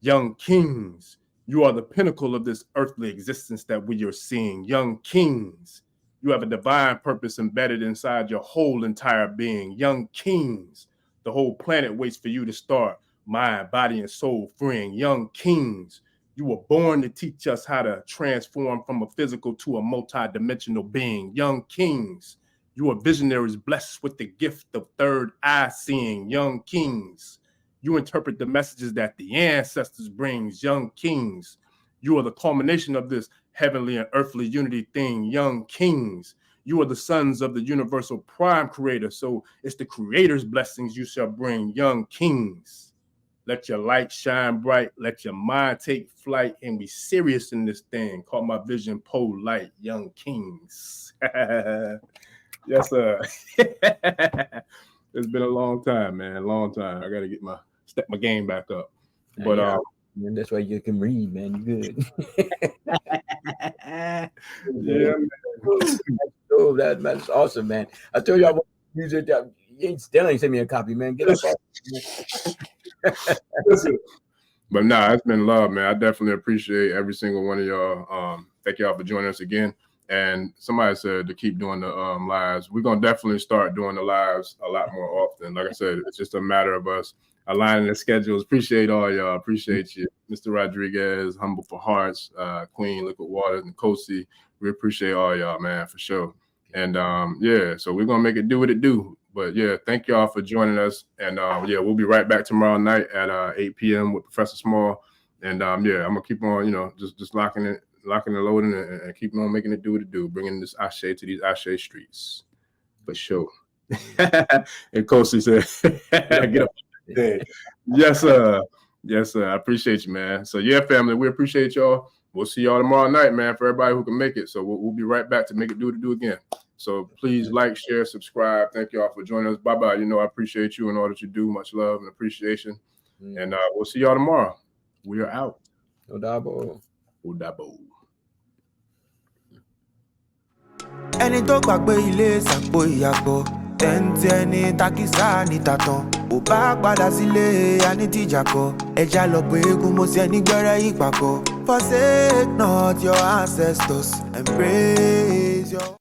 Young Kings, You are the pinnacle of this earthly existence that we are seeing. Young kings, you have a divine purpose embedded inside your whole entire being. Young kings, the whole planet waits for you to start mind, body, and soul freeing. Young kings, you were born to teach us how to transform from a physical to a multi-dimensional being. Young kings, you are visionaries blessed with the gift of third eye seeing. Young kings, you interpret the messages that the ancestors brings. Young kings, you are the culmination of this heavenly and earthly unity thing. Young kings, you are the sons of the universal prime creator. So it's the creator's blessings you shall bring. Young kings, let your light shine bright. Let your mind take flight and be serious in this thing. Call my vision pole light. Young kings. Yes, sir. It's been a long time, man. Long time. I got to step my game back up. But man, that's why you can read, man. You good. Yeah, man. Oh, that's awesome, man. I told you I want to use it. You still ain't sent me a copy, man. Get up. But nah, it's been love, man. I definitely appreciate every single one of y'all. Thank y'all for joining us again. And somebody said to keep doing the lives. We're gonna definitely start doing the lives a lot more often. Like I said, it's just a matter of us aligning the schedules. Appreciate all y'all. Appreciate you, Mr. Rodriguez, Humble for Hearts, Queen Liquid Waters, and Kosi. We appreciate all y'all, man, for sure. And yeah, so we're gonna make it do what it do. But yeah, thank y'all for joining us. And yeah, we'll be right back tomorrow night at 8 p.m. with Professor Small. And yeah, I'm gonna keep on, just locking and loading and keep on making it do what it do, bringing this Ashe to these Ashe streets. For sure. And Kosi said, get up. Yes, sir. Yes, sir. I appreciate you, man. So yeah, family, we appreciate y'all. We'll see y'all tomorrow night, man, for everybody who can make it. So we'll be right back to make it do what it do again. So please like, share, subscribe. Thank y'all for joining us. Bye-bye. I appreciate you and all that you do. Much love and appreciation. And we'll see y'all tomorrow. We are out. Odabo. Odabo. Ẹni tó gbàgbé ilé ṣàpò ìyàgbọ́ tẹ́ǹtì ẹni takísà ní tàtàn ò bá padà sílé anítìjàkọ ẹja lọ pé eégún mo sí ẹni gbẹ́rẹ́ ìpàkọ́. Forsake not your ancestors and praise your